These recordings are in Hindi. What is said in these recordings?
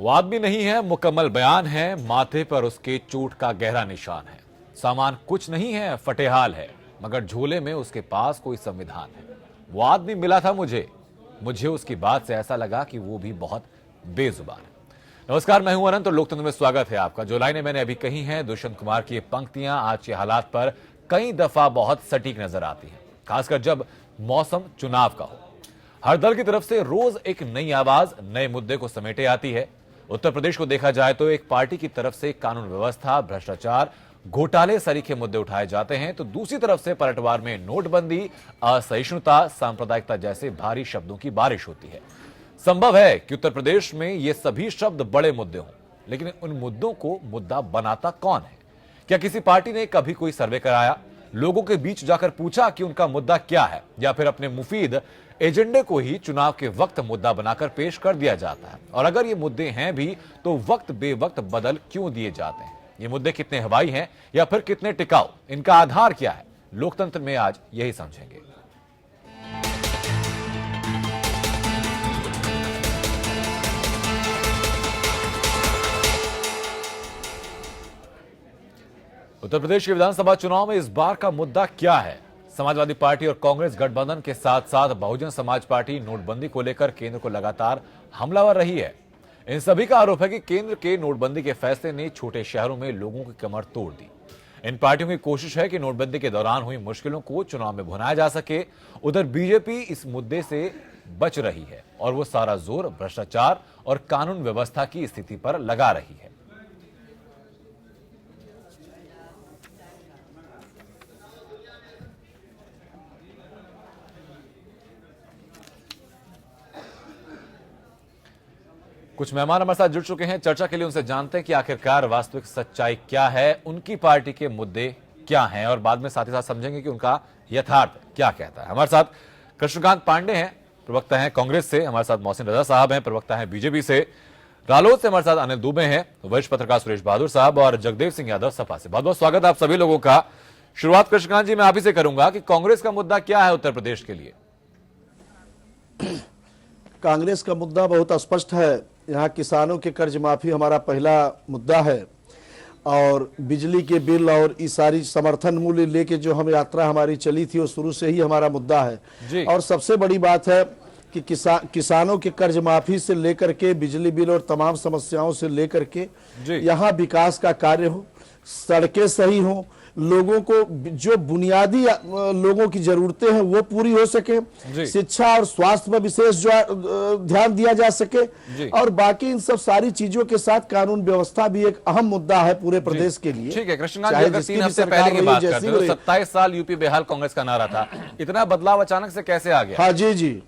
वो आदमी नहीं है, मुकम्मल बयान है, माथे पर उसके चोट का गहरा निशान है। सामान कुछ नहीं है, फटेहाल है, मगर झोले में उसके पास कोई संविधान है। वो आदमी मिला था मुझे उसकी बात से ऐसा लगा कि वो भी बहुत बेजुबान है। नमस्कार, मैं हूं अनंत और लोकतंत्र में स्वागत है आपका। जो लाइनें मैंने अभी कही हैं, दुष्यंत कुमार की ये पंक्तियां आज के हालात पर कई दफा बहुत सटीक नजर आती हैं, खासकर जब मौसम चुनाव का हो। हर दल की तरफ से रोज एक नई आवाज नए मुद्दे को समेटे आती है। उत्तर प्रदेश को देखा जाए तो एक पार्टी की तरफ से कानून व्यवस्था, भ्रष्टाचार, घोटाले सरीखे मुद्दे उठाए जाते हैं, तो दूसरी तरफ से पलटवार में नोटबंदी, असहिष्णुता, सांप्रदायिकता जैसे भारी शब्दों की बारिश होती है। संभव है कि उत्तर प्रदेश में ये सभी शब्द बड़े मुद्दे हों, लेकिन उन मुद्दों को मुद्दा बनाता कौन है? क्या किसी पार्टी ने कभी कोई सर्वे कराया, लोगों के बीच जाकर पूछा कि उनका मुद्दा क्या है, या फिर अपने मुफीद एजेंडे को ही चुनाव के वक्त मुद्दा बनाकर पेश कर दिया जाता है? और अगर ये मुद्दे हैं भी तो वक्त बेवक्त बदल क्यों दिए जाते हैं? ये मुद्दे कितने हवाई हैं या फिर कितने टिकाऊ? इनका आधार क्या है? लोकतंत्र में आज यही समझेंगे। उत्तर प्रदेश के विधानसभा चुनाव में इस बार का मुद्दा क्या है? समाजवादी पार्टी और कांग्रेस गठबंधन के साथ साथ बहुजन समाज पार्टी नोटबंदी को लेकर केंद्र को लगातार हमलावर रही है। इन सभी का आरोप है कि केंद्र के नोटबंदी के फैसले ने छोटे शहरों में लोगों की कमर तोड़ दी। इन पार्टियों की कोशिश है कि नोटबंदी के दौरान हुई मुश्किलों को चुनाव में भुनाया जा सके। उधर बीजेपी इस मुद्दे से बच रही है और वो सारा जोर भ्रष्टाचार और कानून व्यवस्था की स्थिति पर लगा रही है। कुछ मेहमान हमारे साथ जुड़ चुके हैं। चर्चा के लिए उनसे जानते हैं कि आखिरकार वास्तविक सच्चाई क्या है, उनकी पार्टी के मुद्दे क्या हैं, और बाद में साथ ही साथ समझेंगे कि उनका यथार्थ क्या कहता है। हमारे साथ कृष्णकांत पांडे हैं, प्रवक्ता हैं कांग्रेस से। हमारे साथ मोहसिन रजा साहब हैं, प्रवक्ता हैं बीजेपी से। रालोद से हमारे साथ अनिल दुबे हैं, वरिष्ठ पत्रकार सुरेश बहादुर साहब, और जगदेव सिंह यादव सपा से। बहुत बहुत स्वागत आप सभी लोगों का। शुरुआत कृष्णकांत जी मैं आप ही से करूंगा कि कांग्रेस का मुद्दा क्या है उत्तर प्रदेश के लिए? कांग्रेस का मुद्दा बहुत स्पष्ट है। यहाँ किसानों के कर्ज माफी हमारा पहला मुद्दा है, और बिजली के बिल और इस सारी समर्थन मूल्य लेके जो हम यात्रा हमारी चली थी वो शुरू से ही हमारा मुद्दा है। और सबसे बड़ी बात है कि किसानों के कर्ज माफी से लेकर के बिजली बिल और तमाम समस्याओं से लेकर के यहाँ विकास का कार्य हो, सड़कें सही हो, लोगों को जो बुनियादी लोगों की जरूरतें हैं वो पूरी हो सके, शिक्षा और स्वास्थ्य पर विशेष जो ध्यान दिया जा सके, और बाकी इन सब सारी चीजों के साथ कानून व्यवस्था भी एक अहम मुद्दा है पूरे प्रदेश के लिए। ठीक है कृष्णकांत जी, अगर 3 हफ्ते पहले की बात करते हैं, 27 साल यूपी बेहाल कांग्रेस का नारा था, इतना बदलाव अचानक से कैसे आ गया? हाँ जी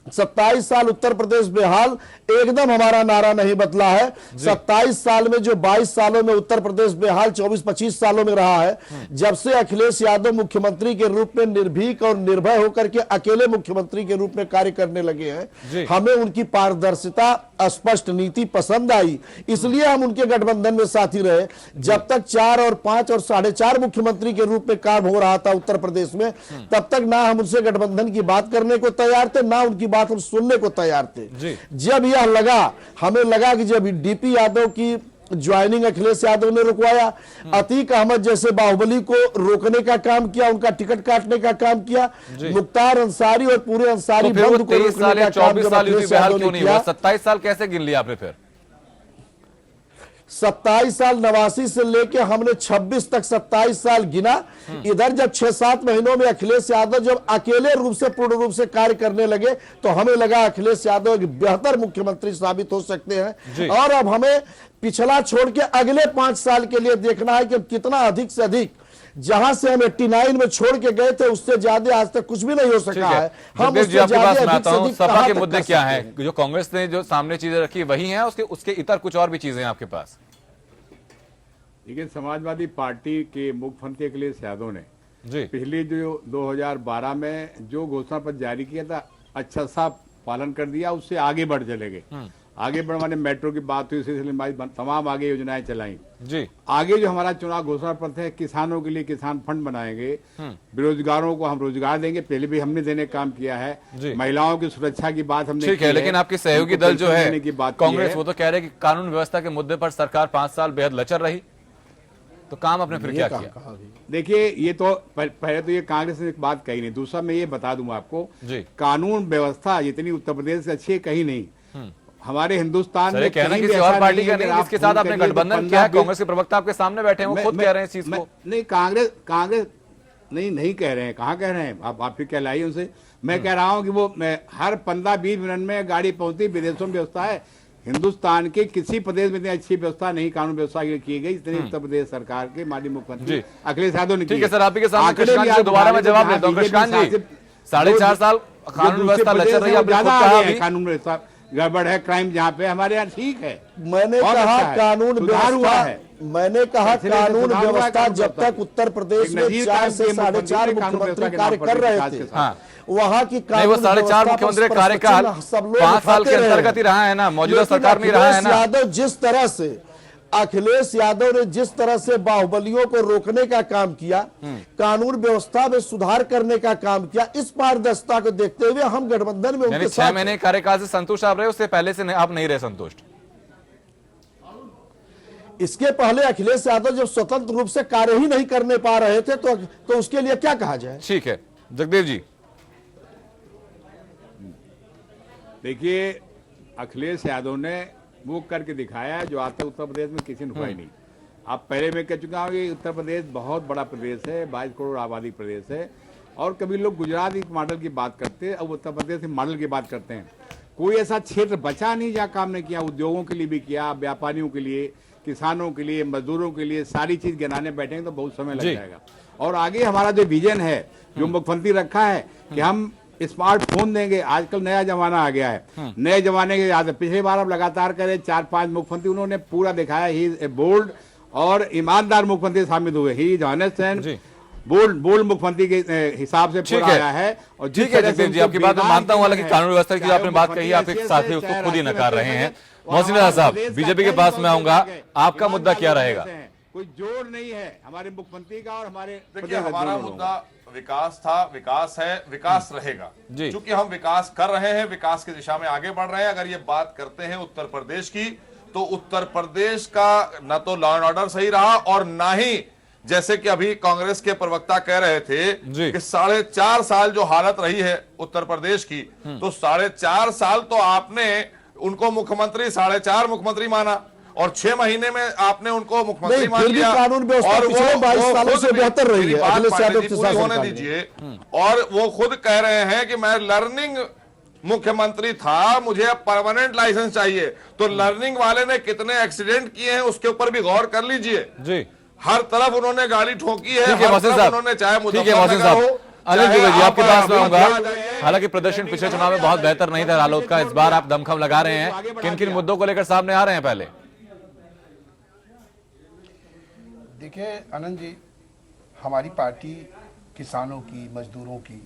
27 साल उत्तर प्रदेश बेहाल, एकदम हमारा नारा नहीं बदला है। 27 साल में जो 22 सालों में उत्तर प्रदेश बेहाल 24-25 सालों में रहा है, जब से अखिलेश यादव मुख्यमंत्री के रूप में निर्भीक और निर्भय होकर के अकेले मुख्यमंत्री के रूप में कार्य करने लगे हैं, हमें उनकी पारदर्शिता, स्पष्ट नीति पसंद आई, इसलिए हम उनके गठबंधन में साथी रहे। जब तक 4 और 5 और 4.5 मुख्यमंत्री के रूप में काम हो रहा था उत्तर प्रदेश में, तब तक ना हम उनसे गठबंधन की बात करने को तैयार थे, ना उनकी बात हम सुनने को तैयार थे। जब यह लगा, हमें लगा कि जब डीपी यादव की ज्वाइनिंग अखिलेश यादव ने रुकवाया, अतीक अहमद जैसे बाहुबली को रोकने का काम किया, उनका टिकट काटने का काम किया, मुख्तार अंसारी और पूरे अंसारी तो बंद को रोकने का काम जब अखिलेश यादव ने किया। 27 साल कैसे गिन लिया आपने फिर? 27 साल 89 से लेके हमने 26 तक 27 साल गिना। इधर जब 6-7 महीनों में अखिलेश यादव जब अकेले रूप से पूर्ण रूप से कार्य करने लगे, तो हमें लगा अखिलेश यादव एक बेहतर मुख्यमंत्री साबित हो सकते हैं। और अब हमें पिछला छोड़ के अगले 5 साल के लिए देखना है कि कितना अधिक से अधिक, जहां से हम 89 में छोड़ के गए थे उससे ज्यादा आज तक कुछ भी नहीं हो सका है। हम उससे ज्यादा सपा के मुद्दे क्या हैं? जो कांग्रेस ने जो सामने चीजें रखी वही हैं, उसके इतर कुछ और भी चीजें हैं आपके पास? देखिए, समाजवादी पार्टी के मुख्यमंत्री अखिलेश यादव ने पिछले जो 2012 में जो घोषणा पत्र जारी किया था, अच्छा सा पालन कर दिया, उससे आगे बढ़ चले गए। आगे बढ़वाने मेट्रो की बात हुई, इसी सिलसिले में तमाम आगे योजनाएं चलाई जी। आगे जो हमारा चुनाव घोषणा पत्र है, किसानों के लिए किसान फंड बनाएंगे, बेरोजगारों को हम रोजगार देंगे, पहले भी हमने देने का काम किया है, महिलाओं की सुरक्षा की बात हमने ठीक है। लेकिन आपके सहयोगी दल जो है कांग्रेस, वो तो कह रहे हैं कि कानून व्यवस्था के मुद्दे पर सरकार 5 साल बेहद लचर रही, तो काम आपने फिर क्या किया? देखिए, ये तो पहले तो ये कांग्रेस ने एक बात कही नहीं, दूसरा मैं ये बता दूं आपको, कानून व्यवस्था इतनी उत्तर प्रदेश से अच्छी है कहीं नहीं। हमारे हिंदुस्तान में कहना किसी और पार्टी का नहीं, इसके साथ आपने गठबंधन किया है, कांग्रेस के प्रवक्ता आपके सामने बैठे हैं, वो खुद कह रहे हैं इस चीज को। नहीं, कांग्रेस नहीं कह रहे हैं, कहाँ कह रहे हैं आप फिर कहलाइए उनसे। मैं कह रहा हूँ कि वो हर 15-20 मिनट में गाड़ी पहुंचती, विदेशों में व्यवस्था है। हिंदुस्तान के किसी प्रदेश में इतनी अच्छी व्यवस्था नहीं कानून व्यवस्था की गई, इतनी उत्तर प्रदेश सरकार के माननीय मुख्यमंत्री अखिलेश यादव ने की। ठीक है सर, आप ही के सामने कृष्णांत जी दोबारा मैं जवाब देता हूं। कृष्णांत जी, 4.5 साल कानून व्यवस्था लचर रही, आपने खुद कहा अभी कानून व्यवस्था गड़बड़ है, क्राइम जहाँ पे, हमारे यहाँ ठीक है। मैंने कहा कानून व्यवस्था, मैंने कहा कानून व्यवस्था जब तक उत्तर प्रदेश में 4 से 4.5 मुख्यमंत्री कार्य कर रहे थे, वहाँ की वो 4.5 मुख्यमंत्री कार्यकाल 5 साल के अंतर्गत ही रहा है ना, मौजूदा सरकार में रहा है ना। यादव जिस तरह से, अखिलेश यादव ने जिस तरह से बाहुबलियों को रोकने का काम किया, कानून व्यवस्था में सुधार करने का काम किया, इस पारदर्शिता को देखते हुए हम गठबंधन में उनके 6 महीने कार्यकाल से संतुष्ट आप रहे, उससे पहले से आप नहीं रहे संतुष्ट? इसके पहले अखिलेश यादव जब स्वतंत्र रूप से कार्य ही नहीं करने पा रहे थे, तो उसके लिए क्या कहा जाए? ठीक है, जगदेव जी। देखिए, अखिलेश यादव ने वो करके दिखाया है जो आज तक उत्तर प्रदेश में किसी ने हुआ ही नहीं। अब पहले मैं कह चुका हूँ कि उत्तर प्रदेश बहुत बड़ा प्रदेश है, 22 करोड़ आबादी प्रदेश है, और कभी लोग गुजरात एक मॉडल की बात करते हैं, अब उत्तर प्रदेश के मॉडल की बात करते हैं। कोई ऐसा क्षेत्र बचा नहीं जहाँ काम नहीं किया, उद्योगों के लिए भी किया, व्यापारियों के लिए, किसानों के लिए, मजदूरों के लिए, सारी चीज गिनाने बैठेंगे तो बहुत समय लग जाएगा। और आगे हमारा जो विजन है, जो मुख्यमंत्री रखा है कि हम स्मार्टफोन देंगे, आजकल नया जमाना आ गया है, नए जमाने के याद है, पिछली बार अब लगातार करें 4-5 मुख्यमंत्री उन्होंने पूरा दिखाया, ही इज ए बोल्ड और ईमानदार मुख्यमंत्री साबित हुए, he is honest and bold मुख्यमंत्री के हिसाब से पूरा आया है। और ठीक है जगदेव जी, आपकी बात मैं मानता हूं, हालांकि कानून व्यवस्था की आपने बात कही, आप एक साथी उसको खुद ही नकार रहे हैं। मोहसिन रजा साहब, बीजेपी के पास मैं आऊंगा, आपका मुद्दा क्या रहेगा? कोई जोड़ नहीं है हमारे मुख्यमंत्री का और हमारे। देखिए, हमारा मुद्दा विकास था, विकास है, विकास रहेगा, क्योंकि हम विकास कर रहे हैं, विकास की दिशा में आगे बढ़ रहे हैं। अगर ये बात करते हैं उत्तर प्रदेश की, तो उत्तर प्रदेश का न तो लॉ एंड ऑर्डर सही रहा, और ना ही जैसे कि अभी कांग्रेस के प्रवक्ता कह रहे थे कि 4.5 साल जो हालत रही है उत्तर प्रदेश की, तो 4.5 साल तो आपने उनको मुख्यमंत्री 4.5 मुख्यमंत्री माना, और 6 महीने में आपने उनको मुख्यमंत्री मान लिया, कानून व्यवस्था पिछले 22 सालों से बेहतर रही है। अखिलेश यादव के साथ होने दीजिए। और वो खुद कह रहे हैं कि मैं लर्निंग मुख्यमंत्री था, मुझे अब परमानेंट लाइसेंस चाहिए। तो लर्निंग वाले ने कितने एक्सीडेंट किए हैं उसके ऊपर भी गौर कर लीजिए जी। हर तरफ उन्होंने गाड़ी ठोकी है, हर तरफ उन्होंने, चाहे मुजफ्फरनगर हो। अनिल दुबे जी, आपके पास में आऊंगा। हालांकि प्रदर्शन पिछले चुनाव में बहुत बेहतर नहीं था रालोद का, इस बार आप दमखम लगा रहे हैं, किन किन मुद्दों को लेकर सामने आ रहे हैं? पहले देखिए आनंद जी, हमारी पार्टी किसानों की, मजदूरों की,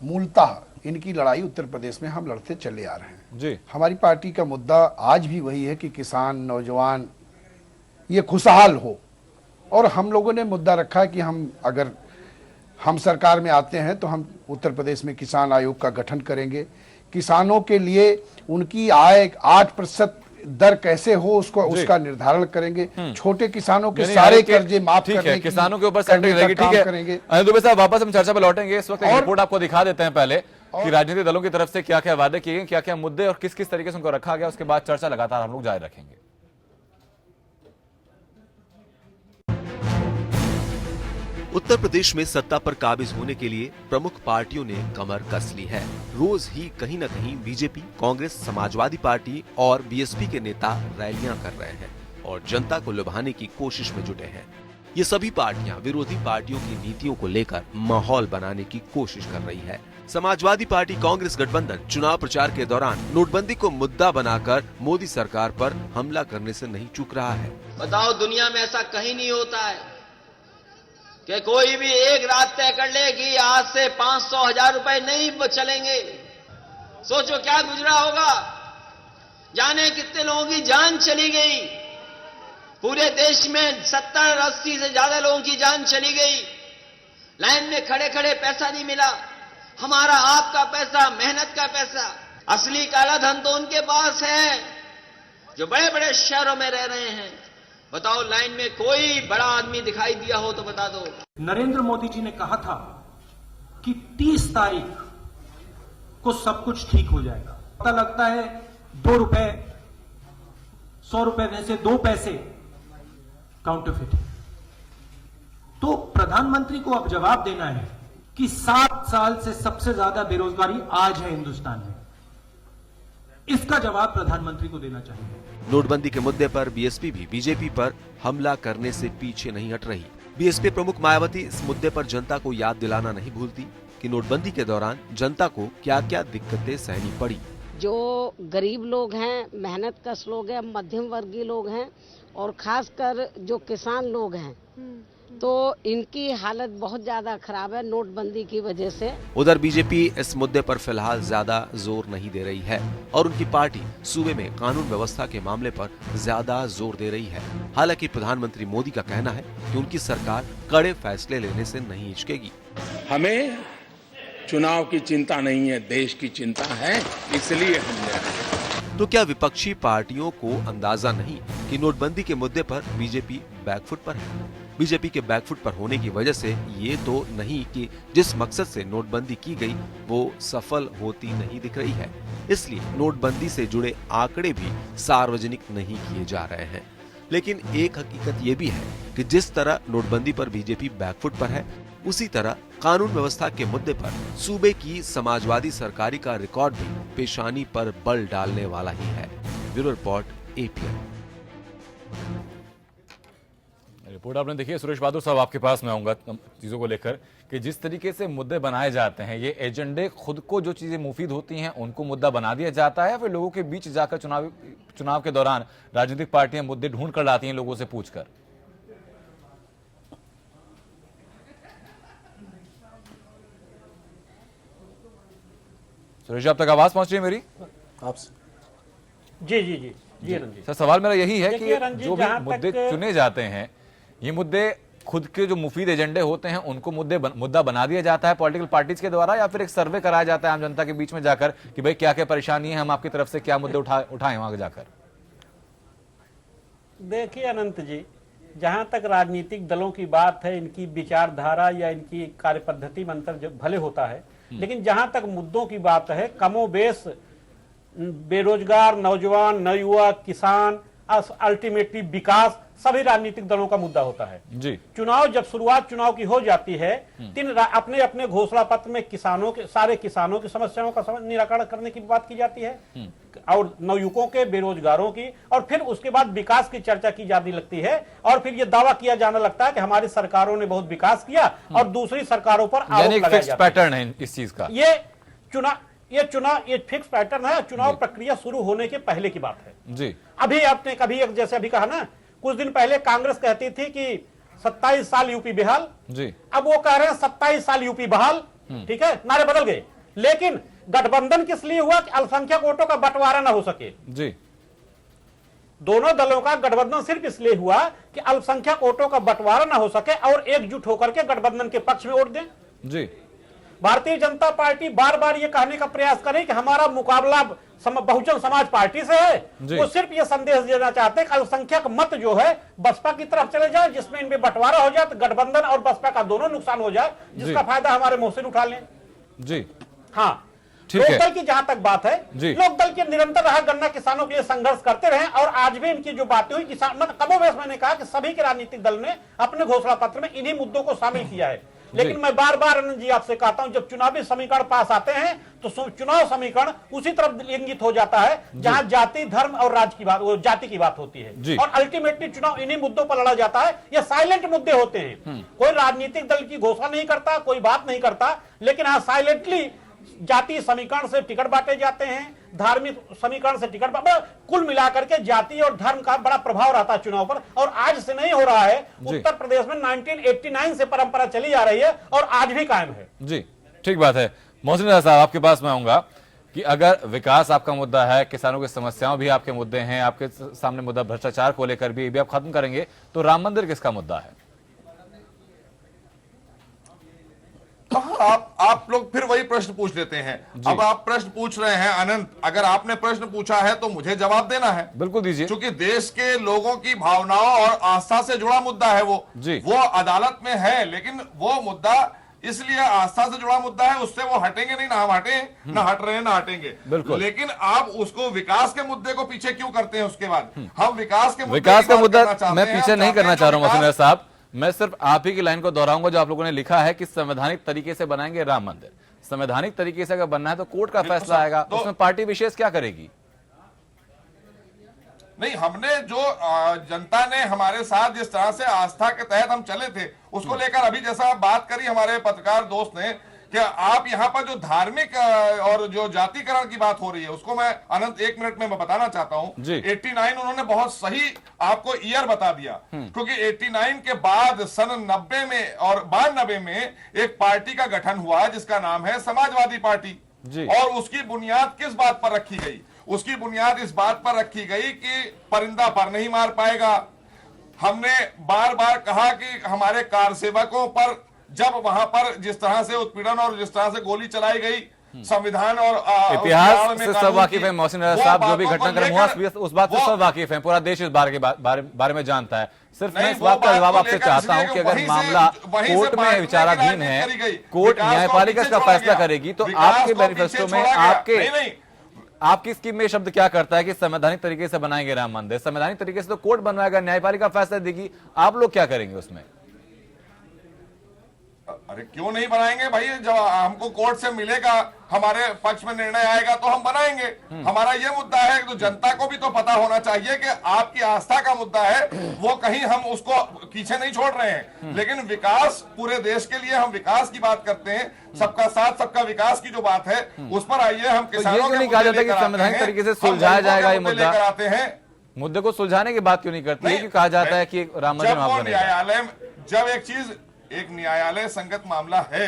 मूलतः इनकी लड़ाई उत्तर प्रदेश में हम लड़ते चले आ रहे हैं जी। हमारी पार्टी का मुद्दा आज भी वही है कि किसान, नौजवान ये खुशहाल हो, और हम लोगों ने मुद्दा रखा कि अगर हम सरकार में आते हैं तो हम उत्तर प्रदेश में किसान आयोग का गठन करेंगे, किसानों के लिए उनकी आय 8% दर कैसे हो उसका निर्धारण करेंगे, छोटे किसानों के सारे कर्जे माफ करने, किसानों के ऊपर सेंट्रिंग लगेगी। ठीक है अनिल दुबे साहब, वापस हम चर्चा पर लौटेंगे। इस वक्त एक रिपोर्ट आपको दिखा देते हैं पहले कि राजनीतिक दलों की तरफ से क्या क्या वादे किए गए, क्या क्या मुद्दे और किस किस तरीके से उनको रखा गया, उसके बाद चर्चा लगातार हम लोग जारी रखेंगे। उत्तर प्रदेश में सत्ता पर काबिज होने के लिए प्रमुख पार्टियों ने कमर कस ली है। रोज ही कहीं न कहीं बीजेपी, कांग्रेस, समाजवादी पार्टी और बीएसपी के नेता रैलियां कर रहे हैं और जनता को लुभाने की कोशिश में जुटे हैं। ये सभी पार्टियां विरोधी पार्टियों की नीतियों को लेकर माहौल बनाने की कोशिश कर रही है। समाजवादी पार्टी कांग्रेस गठबंधन चुनाव प्रचार के दौरान नोटबंदी को मुद्दा बनाकर मोदी सरकार पर हमला करने से नहीं चूक रहा है। बताओ, दुनिया में ऐसा कहीं नहीं होता है कि कोई भी एक रात तय कर ले कि आज से 500-1000 रुपए नहीं चलेंगे। सोचो क्या गुजरा होगा। जाने कितने लोगों की जान चली गई। पूरे देश में 70-80 से ज्यादा लोगों की जान चली गई। लाइन में खड़े खड़े पैसा नहीं मिला। हमारा आपका पैसा, मेहनत का पैसा। असली काला धन तो उनके पास है जो बड़े बड़े शहरों में रह रहे हैं। बताओ, लाइन में कोई बड़ा आदमी दिखाई दिया हो तो बता दो। नरेंद्र मोदी जी ने कहा था कि 30 तारीख को सब कुछ ठीक हो जाएगा। पता लगता है 2 रुपए 100 रुपए में से 2 पैसे काउंटरफिट है। तो प्रधानमंत्री को अब जवाब देना है कि 7 साल से सबसे ज्यादा बेरोजगारी आज है हिंदुस्तान में। इसका जवाब प्रधानमंत्री को देना चाहिए। नोटबंदी के मुद्दे पर बीएसपी भी बीजेपी पर हमला करने से पीछे नहीं हट रही। बीएसपी प्रमुख मायावती इस मुद्दे पर जनता को याद दिलाना नहीं भूलती कि नोटबंदी के दौरान जनता को क्या क्या दिक्कतें सहनी पड़ी। जो गरीब लोग हैं, मेहनत कश लोग हैं, मध्यम वर्गीय लोग हैं और खासकर जो किसान लोग हैं, तो इनकी हालत बहुत ज्यादा खराब है नोटबंदी की वजह से। उधर बीजेपी इस मुद्दे पर फिलहाल ज्यादा जोर नहीं दे रही है और उनकी पार्टी सूबे में कानून व्यवस्था के मामले पर ज्यादा जोर दे रही है। हालांकि प्रधानमंत्री मोदी का कहना है कि उनकी सरकार कड़े फैसले लेने से नहीं हिचकेगी। हमें चुनाव की चिंता नहीं है, देश की चिंता है, इसलिए हमने। तो क्या विपक्षी पार्टियों को अंदाजा नहीं कि नोटबंदी के मुद्दे पर बीजेपी बैकफुट पर है? बीजेपी के बैकफुट पर होने की वजह से ये तो नहीं कि जिस मकसद से नोटबंदी की गई वो सफल होती नहीं दिख रही है। इसलिए नोटबंदी से जुड़े आंकड़े भी सार्वजनिक नहीं किए जा रहे हैं। लेकिन एक हकीकत ये भी है कि जिस तरह नोटबंदी पर बीजेपी बैकफुट पर है, उसी तरह कानून व्यवस्था के मुद्दे पर सूबे की समाजवादी सरकारी का रिकॉर्ड भी पेशानी पर बल डालने वाला ही है। Bureau report, APN. रिपोर्ट आपने देखी है। सुरेश बहादुर साहब, आपके पास मैं आऊंगा चीजों को लेकर कि जिस तरीके से मुद्दे बनाए जाते हैं, ये एजेंडे खुद को जो चीजें मुफीद होती हैं उनको मुद्दा बना दिया जाता है, फिर लोगों के बीच जाकर चुनाव के दौरान राजनीतिक पार्टियां मुद्दे ढूंढ कर लाती हैं लोगों से पूछकर। सुरेश, आप तक आवाज पहुंच रही है मेरी? जी जी जी जी रणजीत सर, सवाल मेरा यही है कि जो भी जहां मुद्दे तक चुने जाते हैं, ये मुद्दे खुद के जो मुफीद एजेंडे होते हैं उनको मुद्दा बना दिया जाता है पॉलिटिकल पार्टीज के द्वारा, या फिर एक सर्वे कराया जाता है आम जनता के बीच में जाकर कि भाई क्या क्या परेशानी है, हम आपकी तरफ से क्या मुद्दे उठाएं वहां जाकर? देखिए अनंत जी, जहां तक राजनीतिक दलों की बात है, इनकी विचारधारा या इनकी कार्यपद्धति में अंतर भले होता है, लेकिन जहां तक मुद्दों की बात है, कमोबेश बेरोजगार नौजवान, नवयुवा, किसान, अल्टीमेटली विकास सभी राजनीतिक दलों का मुद्दा होता है जी। शुरुआत चुनाव की हो जाती है, अपने अपने घोषणा पत्र में सारे किसानों की समस्याओं का निराकरण करने की बात की जाती है और नवयुवकों के, बेरोजगारों की, और फिर उसके बाद विकास की चर्चा की जाने लगती है और फिर यह दावा किया जाने लगता है कि हमारी सरकारों ने बहुत विकास किया और दूसरी सरकारों पर आरोप लगाया जाता है। पैटर्न है इस चीज का। ये फिक्स पैटर्न है। चुनाव प्रक्रिया शुरू होने के पहले की बात है जी। अभी आपने जैसे अभी कहा ना, कुछ दिन पहले कांग्रेस कहती थी कि 27 साल यूपी बेहाल जी। अब वो कह रहे हैं 27 साल यूपी बहाल। ठीक है, नारे बदल गए। लेकिन गठबंधन किस लिए हुआ कि अल्पसंख्यक वोटों का बंटवारा ना हो सके जी। दोनों दलों का गठबंधन सिर्फ इसलिए हुआ कि अल्पसंख्यक वोटों का बंटवारा ना हो सके और एकजुट होकर के गठबंधन के पक्ष में वोट दें जी। भारतीय जनता पार्टी बार बार ये कहने का प्रयास करे कि हमारा मुकाबला बहुजन समाज पार्टी से है। वो सिर्फ ये संदेश देना चाहते हैं कि अल्पसंख्यक मत जो है बसपा की तरफ चले जाए, जिसमें इनमें बंटवारा हो जाए तो गठबंधन और बसपा का दोनों नुकसान हो जाए, जिसका फायदा हमारे मोहसिन उठा लें जी। हाँ, लोकदल की जहां तक बात है, लोकदल के निरंतर रहा गन्ना किसानों के लिए संघर्ष करते रहे और आज भी इनकी जो बातें हुई किसान कमोबेश मैंने कहा कि सभी के राजनीतिक दल ने अपने घोषणा पत्र में इन्हीं मुद्दों को शामिल किया है। लेकिन मैं बार बार आनंद जी आपसे कहता हूं, जब चुनावी समीकरण पास आते हैं तो चुनाव समीकरण उसी तरफ इंगित हो जाता है जहां जाति, धर्म और राज्य की बात, जाति की बात होती है और अल्टीमेटली चुनाव इन्हीं मुद्दों पर लड़ा जाता है। ये साइलेंट मुद्दे होते हैं, कोई राजनीतिक दल की घोषणा नहीं करता, कोई बात नहीं करता, लेकिन हाँ साइलेंटली जातीय समीकरण से टिकट बांटे जाते हैं, धार्मिक समीकरण से टिकट, कुल मिलाकर के जाति और धर्म का बड़ा प्रभाव रहता है चुनाव पर और आज से नहीं हो रहा है। उत्तर प्रदेश में 1989 से परंपरा चली आ रही है और आज भी कायम है जी। ठीक बात है। मोहसिन साहब, आपके पास मैं आऊंगा कि अगर विकास आपका मुद्दा है, किसानों की समस्याओं भी आपके मुद्दे हैं, आपके सामने मुद्दा भ्रष्टाचार को लेकर भी आप खत्म करेंगे, तो राम मंदिर किसका मुद्दा है? आप लोग फिर वही प्रश्न पूछ लेते हैं। अब आप प्रश्न पूछ रहे हैं अनंत, अगर आपने प्रश्न पूछा है तो मुझे जवाब देना है। बिल्कुल दीजिए। क्योंकि देश के लोगों की भावनाओं और आस्था से जुड़ा मुद्दा है वो अदालत में है, लेकिन वो मुद्दा इसलिए आस्था से जुड़ा मुद्दा है, उससे वो हटेंगे नहीं, ना हम हटे, ना हट रहे हैं, ना हटेंगे। लेकिन आप उसको विकास के मुद्दे को पीछे क्यों करते हैं? उसके बाद हम विकास के मुद्दा मैं पीछे नहीं करना चाह रहा हूं मसूद साहब, मैं सिर्फ आप ही की लाइन को दोहराऊंगा जो आप लोगों ने लिखा है कि संवैधानिक तरीके से बनाएंगे राम मंदिर। संवैधानिक तरीके से अगर बनना है तो कोर्ट का फैसला आएगा, तो उसमें पार्टी विशेष क्या करेगी? नहीं, हमने जो जनता ने हमारे साथ जिस तरह से आस्था के तहत हम चले थे, उसको लेकर अभी जैसा बात करी हमारे पत्रकार दोस्त ने कि आप यहाँ पर जो धार्मिक और जो जातिकरण की बात हो रही है, उसको मैं अनंत 1 मिनट में मैं बताना चाहता हूँ। 89 उन्होंने बहुत सही आपको ईयर बता दिया, क्योंकि 89 के बाद सन 90 में और 92 में एक पार्टी का गठन हुआ जिसका नाम है समाजवादी पार्टी। और उसकी बुनियाद किस बात पर रखी गई? उसकी बुनियाद इस बात पर रखी गई कि परिंदा पर नहीं मार पाएगा। हमने बार बार कहा कि हमारे कार सेवकों पर जब वहां पर जिस तरह से उत्पीड़न और जिस तरह से गोली चलाई गई, संविधान और इतिहास से सब वाकिफ है मोहसिन रजा साहब, जो भी घटनाक्रम हुआ उस बात से सब वाकिफ है, पूरा देश इस बारे में जानता है। सिर्फ मैं इस बात का जवाब आपसे चाहता हूं कि अगर मामला कोर्ट में विचाराधीन है, कोर्ट न्यायपालिका इसका फैसला करेगी, तो आपके मैनिफेस्टो में आपकी स्कीम में शब्द क्या करता है कि संवैधानिक तरीके से बनाएंगे राम मंदिर? संवैधानिक तरीके से तो कोर्ट बनवाएगा, न्यायपालिका फैसला देगी, आप लोग क्या करेंगे उसमें? अरे क्यों नहीं बनाएंगे भाई? जब हमको कोर्ट से मिलेगा, हमारे पक्ष में निर्णय आएगा तो हम बनाएंगे। हमारा ये मुद्दा है, तो जनता को भी तो पता होना चाहिए कि आपकी आस्था का मुद्दा है, वो कहीं हम उसको पीछे नहीं छोड़ रहे हैं। लेकिन विकास पूरे देश के लिए, हम विकास की बात करते हैं, सबका साथ सबका विकास की जो बात है उस पर आइए। हम किसानों को नहीं कहा जाता कि संवैधानिक तरीके से सुलझाया जाएगा ये मुद्दा, आते हैं मुद्दे को सुलझाने की बात क्यों नहीं करते? कि कहा जाता है कि राम मंदिर न्यायालय, जब एक चीज एक न्यायालय संगत मामला है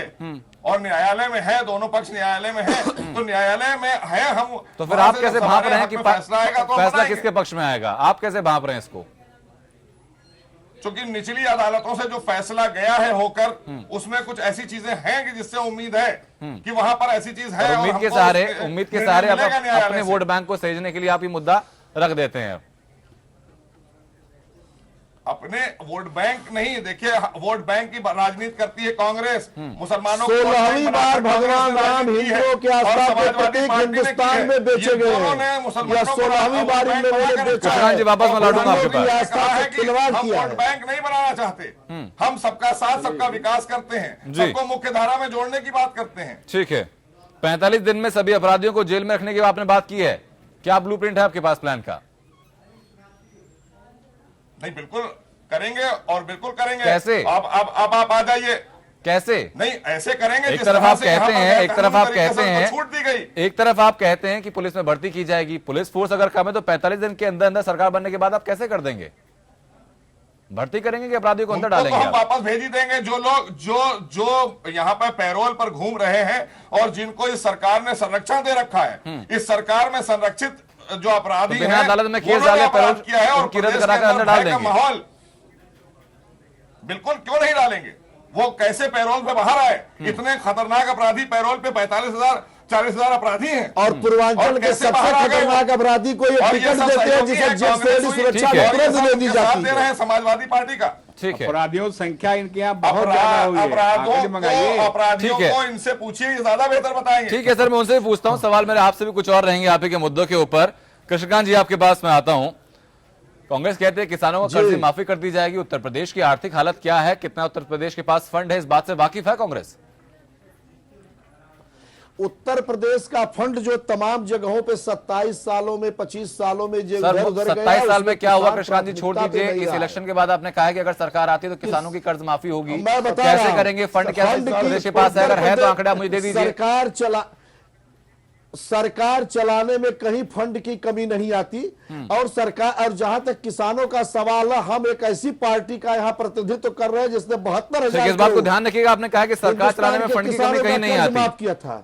और न्यायालय में है, दोनों पक्ष न्यायालय में है, तो न्यायालय में है हम, तो फिर आप कैसे भाप रहे हैं कि फैसला आएगा तो फैसला किसके पक्ष में आएगा? आप कैसे भाप रहे हैं इसको? क्योंकि निचली अदालतों से जो फैसला गया है होकर, उसमें कुछ ऐसी चीजें हैं कि जिससे उम्मीद है कि वहां पर ऐसी चीज है। उम्मीद के सहारे अपने वोट बैंक को सहेजने के लिए आप ये मुद्दा रख देते हैं। अपने वोट बैंक नहीं, देखिए वोट बैंक की राजनीति करती है कांग्रेस। मुसलमानों को 16वीं बार भगवान राम हिंदुओं के आस्था के प्रतीक हिंदुस्तान में बेचे गए हैं। 16वीं बार इन लोगों ने बेचा है। वापस मैं लौटूंगा आपके पास। हम वोट बैंक नहीं बनाना चाहते, हम सबका साथ सबका विकास करते हैं, सबको मुख्य धारा में जोड़ने की बात करते हैं। ठीक है, 45 दिन में सभी अपराधियों को जेल में रखने की आपने बात की है, क्या ब्लूप्रिंट है आपके पास प्लान का? नहीं, बिल्कुल करेंगे और बिल्कुल करेंगे। कैसे? अब आप आ जाइए। कैसे? नहीं, ऐसे करेंगे। एक तरफ आप कहते हैं, एक तरफ आप कहते हैं कि पुलिस में भर्ती की जाएगी, पुलिस फोर्स अगर कम है तो 45 दिन के अंदर अंदर सरकार बनने के बाद आप कैसे कर देंगे? भर्ती करेंगे कि अपराधियों को अंदर डालेंगे? हम वापस भेज ही देंगे जो लोग जो यहाँ पर पैरोल पर घूम रहे हैं और जिनको इस सरकार ने संरक्षण दे रखा है। इस सरकार में संरक्षित जो अपराधी बिना अदालत में केस डाले पैरोल किया है और रद्द कराकर अंदर डाल देंगे। माहौल बिल्कुल क्यों नहीं डालेंगे? वो कैसे पैरोल पे बाहर आए? इतने खतरनाक अपराधी पैरोल पे 45,000-40,000 अपराधी हैं। और पूर्वांचल के सबसे खतरनाक अपराधी को ये टिकट देते हैं जिसे जेल से सुरक्षा तुरंत दी जाती दे रहे हैं समाजवादी पार्टी का। ठीक है, अपराधियों की संख्या इनके यहाँ बहुत ज्यादा हुई है। अपराधियों को इनसे पूछिए, ज्यादा बेहतर बताएंगे। ठीक है सर, मैं उनसे भी पूछता हूँ सवाल, मेरे आपसे भी कुछ और रहेंगे आप ही के मुद्दों के ऊपर। कृष्णकांत जी आपके पास मैं आता हूं। कांग्रेस कहते हैं किसानों को कर्ज माफी कर दी जाएगी। उत्तर प्रदेश की आर्थिक हालत क्या है, कितना उत्तर प्रदेश के पास फंड है, इस बात से वाकिफ है कांग्रेस? उत्तर प्रदेश का फंड जो तमाम जगहों पे 27 सालों में 25 सालों में जो इधर उधर गया, 27 साल में क्या हुआ कृष्णकांत जी छोड़ दीजिए। इस इलेक्शन के बाद आपने कहा है कि अगर सरकार आती है तो किसानों की कर्ज माफी होगी, कैसे करेंगे? फंड क्या उत्तर प्रदेश के पास है? अगर है तो आंकड़ा मुझे दे दीजिए। सरकार चलाने में कहीं फंड की कमी नहीं आती। और सरकार, और जहां तक किसानों का सवाल है, हम एक ऐसी पार्टी का यहां प्रतिनिधित्व कर रहे हैं जिसने 72,000 इस बात को ध्यान रखिएगा, आपने कहा कि सरकार चलाने में फंड की कमी कहीं नहीं आती। माफ किया था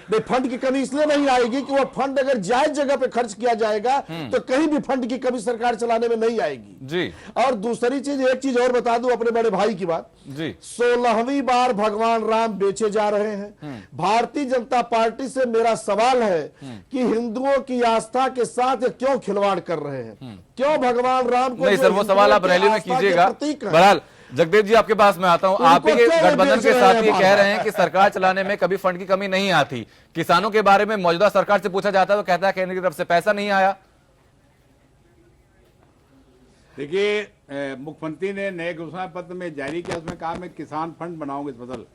भाई फंड की कमी इसलिए नहीं आएगी कि वो फंड अगर जायज जगह पे खर्च किया जाएगा तो कहीं भी फंड की कमी सरकार चलाने में नहीं आएगी जी। और दूसरी चीज, एक चीज और बता दूं अपने बड़े भाई की बात जी। 16वीं बार भगवान राम बेचे जा रहे हैं। भारतीय जनता पार्टी से मेरा सवाल है कि हिंदुओं की आस्था के साथ ये क्यों खिलवाड़ कर रहे हैं, क्यों भगवान राम को? नहीं सर, वो सवाल आप रैली में कीजिएगा। बहरहाल जगदेव जी आपके पास मैं आता हूं, आप ही के गठबंधन के साथ ये कह रहे हैं कि सरकार चलाने में कभी फंड की कमी नहीं आती। किसानों के बारे में मौजूदा सरकार से पूछा जाता है तो कहता है केंद्र की तरफ से पैसा नहीं आया। देखिए, मुख्यमंत्री ने नए घोषणा पत्र में जारी किया, उसमें कहा मैं किसान फंड बनाऊंगा स्पेशल,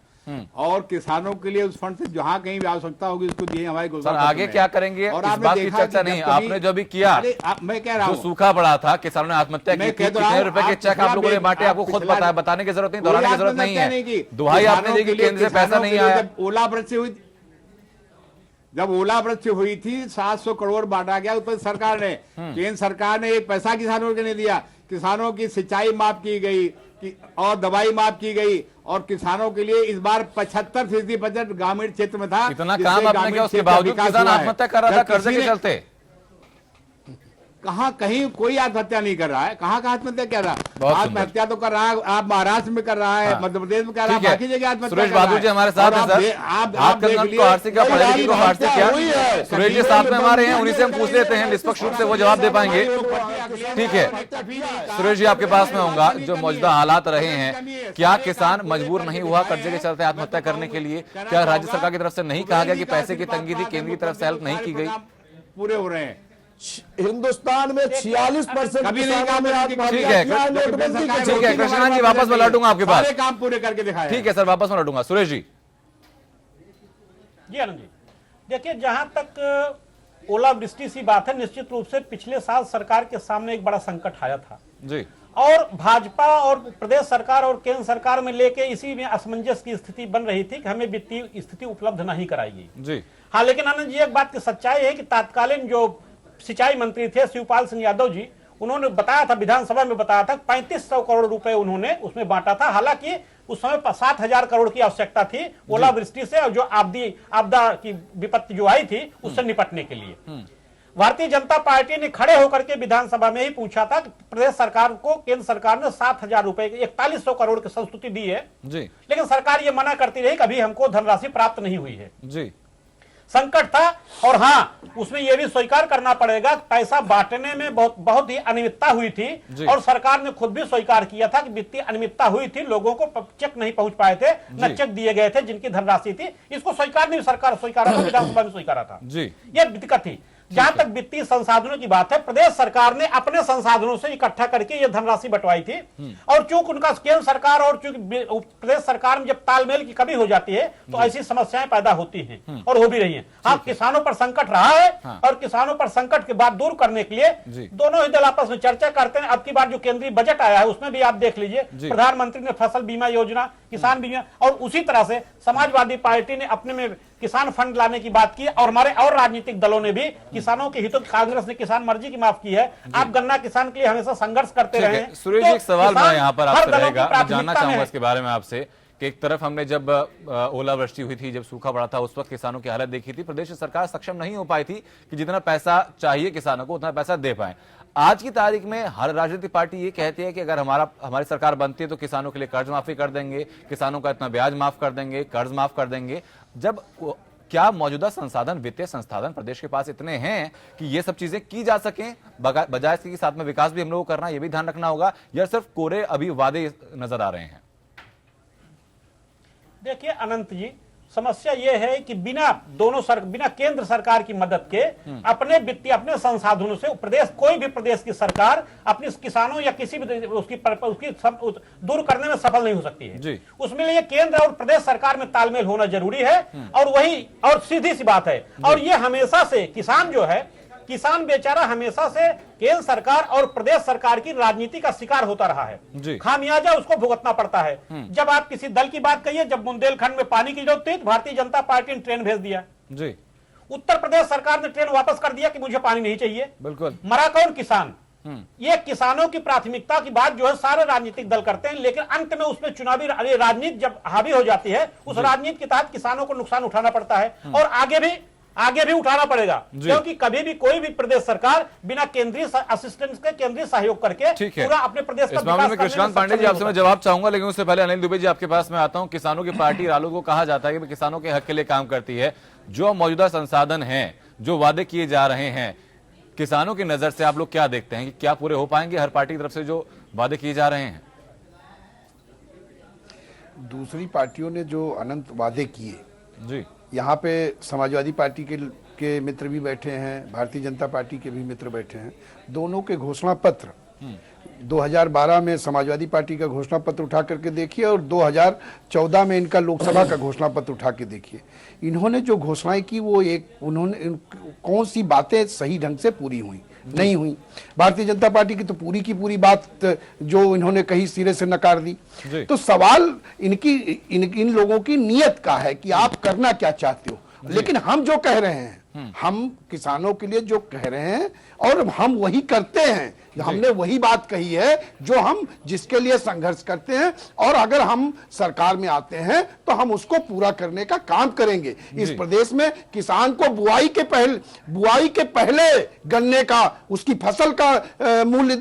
और किसानों के लिए उस फंड से जहां कहीं भी आवश्यकता होगी उसको दिए हमारे घोषणा पत्र में। आगे क्या करेंगे और इस बात की चर्चा नहीं, आपने जो भी किया, मैं कह रहा हूं, जो सूखा पड़ा था, किसानों ने आत्महत्या की, कितने रुपए के चेक आप लोगों ने बांटे, आपको खुद पता है, बताने की जरूरत नहीं, दोहराने की जरूरत नहीं है। दुहाई आपने दी कि केंद्र से पैसा नहीं आया। जब ओलावृष्टि हुई थी 700 करोड़ बांटा गया उत्तर सरकार ने, केंद्र सरकार ने एक पैसा किसानों को नहीं दिया। किसानों की सिंचाई माफ की गई और दवाई माफ की गई, और किसानों के लिए इस बार 75% बजट ग्रामीण क्षेत्र में था। इतना काम आपने किया, उसके बावजूद किसान आत्महत्या कर रहा था कर्जे के चलते। कहाँ कहीं कोई आत्महत्या नहीं कर रहा है, कहाँ आत्महत्या कर रहा है? आत्महत्या तो कर रहा है, आप महाराष्ट्र में कर रहा है, मध्य प्रदेश में कर रहा है, बाकी जगह आत्महत्या। सुरेश बहादुर जी हमारे साथ हैं सर, आप सुरेश जी साथ में हमारे हैं, उन्हीं से हम पूछ लेते हैं, निष्पक्ष रूप से वो जवाब दे पाएंगे। ठीक है सुरेश जी, आपके पास में होगा, जो मौजूदा हालात रहे हैं, क्या किसान मजबूर नहीं हुआ कर्जे के चलते आत्महत्या करने के लिए? क्या राज्य सरकार की तरफ से नहीं कहा गया कि पैसे की तंगी थी, केंद्र की तरफ से हेल्प नहीं की गई? पूरे हो रहे हैं हिंदुस्तान में 46% ठीक है कृष्णा जी, वापस मैं लौटूंगा आपके पास, सारे काम पूरे करके दिखाया। ठीक है सर, वापस मैं लौटूंगा। सुरेश जी। जी आनंद जी, देखिए जहां तक ओलावृष्टि सी बात है, निश्चित रूप से पिछले साल सरकार के सामने एक बड़ा संकट आया था जी, और भाजपा और प्रदेश सरकार और केंद्र सरकार में लेके इसी में असमंजस की स्थिति बन रही थी कि हमें वित्तीय स्थिति उपलब्ध नहीं कराएगी जी। हाँ, लेकिन आनंद जी एक बात की सच्चाई है कि तत्कालीन जो सिंचाई मंत्री थे शिवपाल सिंह यादव जी, उन्होंने बताया था, विधानसभा में बताया था, 3500 करोड़ रुपए उन्होंने उसमें बांटा था। हालांकि उस समय 7000 करोड़ की आवश्यकता थी ओलावृष्टि से और जो आपदा की विपत्ति जो आई थी उससे निपटने के लिए। भारतीय जनता पार्टी ने खड़े होकर के विधानसभा में ही पूछा था कि प्रदेश सरकार को केंद्र सरकार ने 7000 रुपए 4100 करोड़ की संस्तुति दी है जी, लेकिन सरकार ये मना करती रही कि अभी हमको धनराशि प्राप्त नहीं हुई है जी। संकट था, और हाँ उसमें यह भी स्वीकार करना पड़ेगा पैसा बांटने में बहुत ही अनियमितता हुई थी, और सरकार ने खुद भी स्वीकार किया था कि वित्तीय अनियमितता हुई थी, लोगों को चेक नहीं पहुंच पाए थे, न चेक दिए गए थे जिनकी धनराशि थी। इसको स्वीकार नहीं, सरकार स्वीकारा था, विधानसभा में स्वीकारा था जी। यह दिक्कत थी। जहां तक वित्तीय संसाधनों की बात है, प्रदेश सरकार ने अपने संसाधनों से इकट्ठा करके यह धनराशि बंटवाई थी, और चूंकि उनका केंद्र सरकार और चूंकि प्रदेश सरकार में जब तालमेल की कमी हो जाती है तो ऐसी समस्याएं पैदा होती हैं और हो भी रही हैं। हाँ, किसानों पर संकट रहा है, और किसानों पर संकट के बाद दूर करने के लिए दोनों ही दल आपस में चर्चा करते हैं। अब की बार जो केंद्रीय बजट आया है उसमें भी आप देख लीजिए, प्रधानमंत्री ने फसल बीमा योजना, किसान बीमा, और उसी तरह से समाजवादी पार्टी ने अपने में किसान फंड लाने की बात की, और हमारे और राजनीतिक दलों ने भी किसानों के हितों, कांग्रेस ने किसान मर्जी की माफ की है। आप गन्ना किसान के लिए हमेशा संघर्ष करते रहे हैं। सुरेश जी, एक सवाल मैं यहाँ पर आपसे रहेगा, मैं जानना चाहूंगा इसके बारे में आपसे कि एक तरफ हमने जब ओलावृष्टि हुई थी, जब सूखा पड़ा था, उस वक्त किसानों की हालत देखी थी, प्रदेश सरकार सक्षम नहीं हो पाई थी कि जितना पैसा चाहिए किसानों को उतना पैसा दे पाए। आज की तारीख में हर राजनीतिक पार्टी ये कहती है कि अगर हमारी सरकार बनती है तो किसानों के लिए कर्ज माफी कर देंगे, किसानों का इतना ब्याज माफ कर देंगे, कर्ज माफ कर देंगे। जब क्या मौजूदा संसाधन, वित्तीय संसाधन प्रदेश के पास इतने हैं कि ये सब चीजें की जा सकें, बजाय इसके साथ में विकास भी हम लोगों को करना, ये भी ध्यान रखना होगा, या सिर्फ कोरे अभी वादे नजर आ रहे हैं? देखिए अनंत जी, समस्या यह है कि बिना केंद्र सरकार की मदद के अपने वित्तीय, अपने संसाधनों से कोई भी प्रदेश की सरकार अपने किसानों या किसी भी उसकी दूर करने में सफल नहीं हो सकती है। उसमें लिए केंद्र और प्रदेश सरकार में तालमेल होना जरूरी है, और सीधी सी बात है। और ये हमेशा से किसान बेचारा हमेशा से केंद्र सरकार और प्रदेश सरकार की राजनीति का शिकार होता रहा है, खामियाजा उसको भुगतना पड़ता है। जब आप किसी दल की बात कहिए, जब बुंदेलखंड में पानी की जरूरत थी तो भारतीय जनता पार्टी ने ट्रेन भेज दिया जी। उत्तर प्रदेश सरकार ने ट्रेन वापस कर दिया कि मुझे पानी नहीं चाहिए। बिल्कुल। मरा कौन? किसान। ये किसानों की प्राथमिकता की बात जो है सारे राजनीतिक दल करते हैं, लेकिन अंत में उसमें चुनावी राजनीति जब हावी हो जाती है, उस राजनीति के तहत किसानों को नुकसान उठाना पड़ता है और आगे भी उठाना पड़ेगा, क्योंकि कभी भी कोई भी प्रदेश सरकार बिना केंद्रीय असिस्टेंस के, केंद्रीय सहयोग करके पूरा अपने प्रदेश का इस मामले में कृष्णकांत पांडे जी आपसे मैं जवाब चाहूंगा, लेकिन उससे पहले अनिल दुबे जी आपके पास मैं आता हूं। किसानों की पार्टी रालोद को कहा जाता है कि किसानों के हक के लिए काम करती है। जो मौजूदा संसाधन हैं, जो वादे किए जा रहे हैं, किसानों की नजर से आप लोग क्या देखते हैं कि क्या पूरे हो पाएंगे हर पार्टी की तरफ से जो वादे किए जा रहे हैं? दूसरी पार्टियों ने जो अनंत वादे किए जी, यहाँ पे समाजवादी पार्टी के मित्र भी बैठे हैं, भारतीय जनता पार्टी के भी मित्र बैठे हैं। दोनों के घोषणा पत्र 2012 में समाजवादी पार्टी का घोषणा पत्र उठा करके देखिए और 2014 में इनका लोकसभा का घोषणा पत्र उठा के देखिए। इन्होंने जो घोषणाएं की वो उन्होंने कौन सी बातें सही ढंग से पूरी हुई, नहीं हुई। भारतीय जनता पार्टी की तो पूरी की पूरी बात जो इन्होंने कही सिरे से नकार दी। तो सवाल इन लोगों की नीयत का है कि आप करना क्या चाहते हो। लेकिन हम जो कह रहे हैं, हम किसानों के लिए जो कह रहे हैं और हम वही करते हैं, हमने वही बात कही है जो हम जिसके लिए संघर्ष करते हैं, और अगर हम सरकार में आते हैं तो हम उसको पूरा करने का काम करेंगे। इस प्रदेश में किसान को बुआई के पहले गन्ने का, उसकी फसल का मूल्य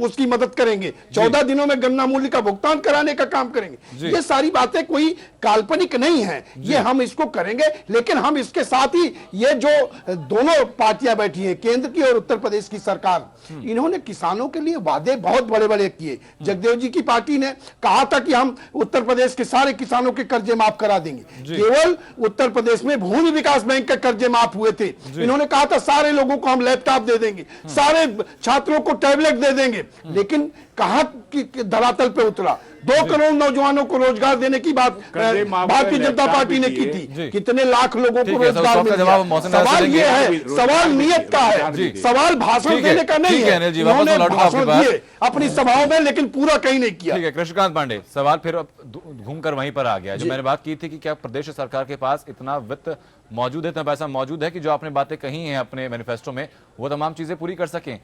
उसकी मदद करेंगे, 14 दिनों में गन्ना मूल्य का भुगतान कराने का काम करेंगे। ये सारी बातें कोई काल्पनिक नहीं है, ये हम इसको करेंगे। लेकिन हम इसके साथ ही ये जो दोनों पार्टियां बैठी हैं, केंद्र की और उत्तर प्रदेश की सरकार, इन्होंने किसानों के लिए वादे बहुत बड़े बड़े किए। जगदेव जी की पार्टी ने कहा था कि हम उत्तर प्रदेश के सारे किसानों के कर्जे माफ करा देंगे। केवल उत्तर प्रदेश में भूमि विकास बैंक के कर्जे माफ हुए थे। इन्होंने कहा था सारे लोगों को हम लैपटॉप दे देंगे, सारे छात्रों को टैबलेट दे देंगे। लेकिन कहां की धरातल पे उतरा? 2 करोड़ नौजवानों को रोजगार देने की बात भारतीय जनता पार्टी ने की थी। कितने लाख लोगों को रोजगार मिल गया। सवाल ये है, सवाल नियत का है, सवाल भाषण देने का नहीं है। उन्होंने भाषण दिए अपनी सभाओं में, लेकिन पूरा कहीं नहीं किया। ठीक है कृष्णकांत पांडे, सवाल फिर घूमकर वहीं पर आ गया जो मैंने बात की थी कि क्या प्रदेश सरकार के पास इतना वित्त मौजूद है, इतना पैसा मौजूद है कि जो आपने बातें कही हैं अपने मैनिफेस्टो में वो तमाम चीजें पूरी कर सकें?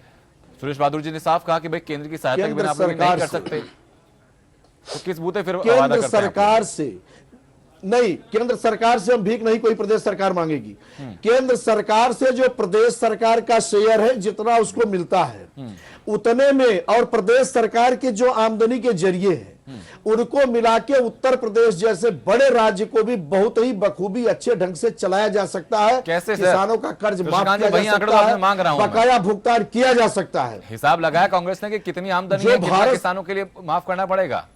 सुरेश बहादुर जी ने साफ कहा कि भाई केंद्र की सहायता के बिना आप लोग नहीं कर सकते, तो किस बूते फिर केंद्र सरकार से नहीं, केंद्र सरकार से हम भीख नहीं कोई प्रदेश सरकार मांगेगी। केंद्र सरकार से जो प्रदेश सरकार का शेयर है, जितना उसको मिलता है उतने में, और प्रदेश सरकार के जो आमदनी के जरिए है उनको मिला के उत्तर प्रदेश जैसे बड़े राज्य को भी बहुत ही बखूबी अच्छे ढंग से चलाया जा सकता है। कैसे किसानों का कर्ज माफ किया जा सकता है, मांग रहा हूं, बकाया भुगतान किया जा सकता है। हिसाब लगाया कांग्रेस ने कि कितनी आमदनी है, कितना किसानों के लिए माफ करना पड़ेगा?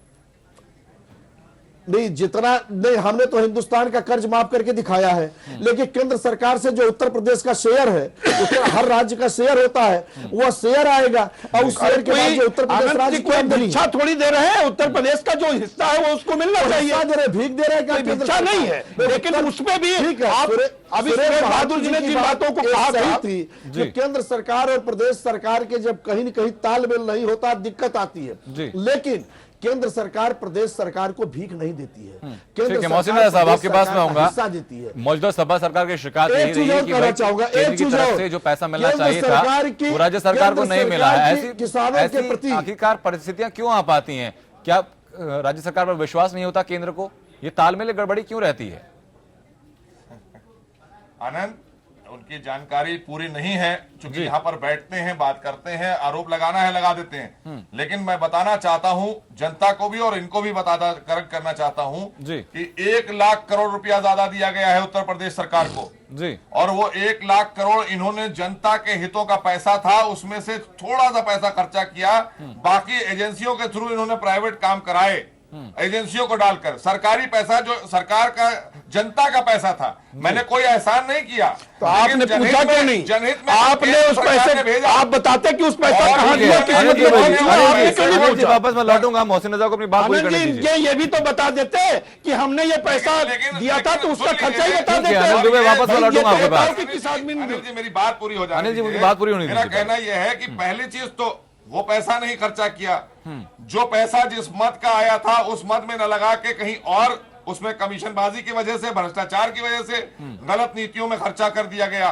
नहीं, जितना नहीं, हमने तो हिंदुस्तान का कर्ज माफ करके दिखाया है, लेकिन केंद्र सरकार से जो उत्तर प्रदेश का शेयर है, उसमें हर राज्य का शेयर होता है, वह शेयर आएगा और उस शेयर के बाद जो उत्तर प्रदेश राज्य को भिक्षा थोड़ी दे रहे हैं। उत्तर प्रदेश का जो हिस्सा है वो उसको मिलना चाहिए। दे रहे, भीख दे रहे हैं, भिक्षा नहीं है, लेकिन उसमें भी आप अभी सुरेश बहादुर जी ने जिन बातों को कहा सही थी कि केंद्र सरकार और प्रदेश सरकार के जब कहीं न कहीं तालमेल नहीं होता, दिक्कत आती है। लेकिन केंद्र सरकार प्रदेश सरकार को भीख नहीं देती है। केंद्र सरकार साहब आपके पास में आऊंगा, हिस्सा देती है। मौजूदा सपा सरकार की शिकायत यही रही है कि केंद्र की तरफ से जो पैसा मिलना चाहिए था वो राज्य सरकार को नहीं मिला है। ऐसी किसानों के प्रति आखिरकार परिस्थितियां क्यों आ पाती हैं? क्या राज्य सरकार पर विश्वास नहीं होता केंद्र को? ये तालमेल गड़बड़ी क्यों रहती है? आनंद, उनकी जानकारी पूरी नहीं है, क्योंकि यहाँ पर बैठते हैं, बात करते हैं, आरोप लगाना है लगा देते हैं। लेकिन मैं बताना चाहता हूँ जनता को भी और इनको भी करना चाहता हूँ कि 1 लाख करोड़ रुपया ज्यादा दिया गया है उत्तर प्रदेश सरकार को जी, और वो 1 लाख करोड़ इन्होंने जनता के हितों का पैसा था, उसमें से थोड़ा सा पैसा खर्चा किया, बाकी एजेंसियों के थ्रू इन्होंने प्राइवेट काम कराए, एजेंसियों को डालकर। सरकारी पैसा जो सरकार का जनता का पैसा था, मैंने कोई एहसान नहीं किया। तो आपने पूछा क्यों नहीं? जनहित में आपने उस पैसे भेजा, आप बताते कि उस पैसा कहां दिया, वापस मैं लौटूंगा। मोहसिन रजा को अपनी बात पूरी करने दीजिए। ये भी तो बता देते कि हमने ये पैसा दिया था, तो उसका खर्चा ही बता देते। वापस मैं लौटूंगा आपके पास। अनिल जी मेरी बात पूरी हो जाए। अनिल जी मेरी बात पूरी होनी, मेरा कहना यह है कि पहली चीज तो वो पैसा नहीं खर्चा किया, जो पैसा जिस मद का आया था उस मद में न लगा के कहीं और उसमें कमीशनबाजी की वजह से, भ्रष्टाचार की वजह से, गलत नीतियों में खर्चा कर दिया गया,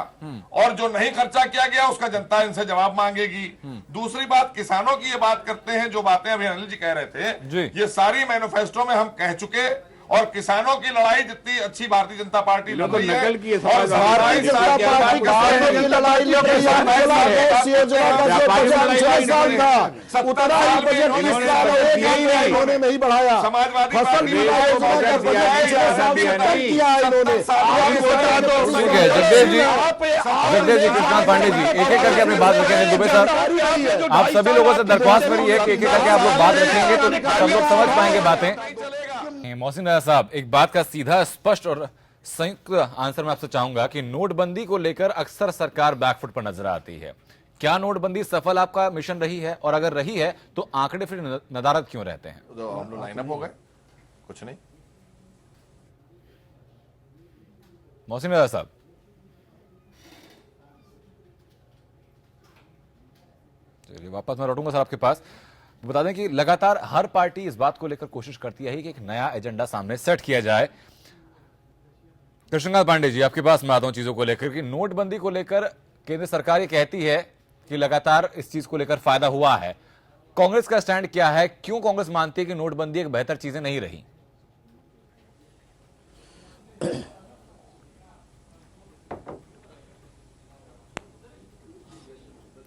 और जो नहीं खर्चा किया गया उसका जनता इनसे जवाब मांगेगी। दूसरी बात, किसानों की ये बात करते हैं, जो बातें अभी अनिल जी कह रहे थे, ये सारी मैनिफेस्टो में हम कह चुके, और किसानों की लड़ाई जितनी अच्छी भारतीय जनता पार्टी लड़ रही है, नकल की और भारतीय जनता पार्टी किसानों की लड़ाई लड़ रही है। गैस योजना का जो बजट 6 साल था, उतना ही बजट इस साल इन्होंने नहीं बढ़ाया। समाजवादी फसल बीमा योजना का बजट 6 साल से कम किया है इन्होंने। ठीक है जगदेव जी, कृष्णकांत पांडे जी, एक एक करके अपनी बात रखेंगे। दुबे सर, आप सभी लोगों से दरख्वास्त करिए कि एक एक करके आप लोग बात रखेंगे तो सब लोग समझ पाएंगे बातें। मोहसिन रजा साहब, एक बात का सीधा, स्पष्ट और संयुक्त आंसर मैं आपसे चाहूंगा कि नोटबंदी को लेकर अक्सर सरकार बैकफुट पर नजर आती है। क्या नोटबंदी सफल आपका मिशन रही है, और अगर रही है तो आंकड़े फिर नदारद क्यों रहते हैं? तो हम लोग लाइनअप हो गए, कुछ नहीं। मोहसिन रजा साहब, चलिए वापस मैं लौटूंगा सर आपके पास। बता दें कि लगातार हर पार्टी इस बात को लेकर कोशिश करती है कि एक नया एजेंडा सामने सेट किया जाए। कृष्णकांत पांडे जी, आपके पास मैं आता हूं चीजों को लेकर कि नोटबंदी को लेकर केंद्र सरकार ये कहती है कि लगातार इस चीज को लेकर फायदा हुआ है। कांग्रेस का स्टैंड क्या है? क्यों कांग्रेस मानती है कि नोटबंदी एक बेहतर चीजें नहीं रही?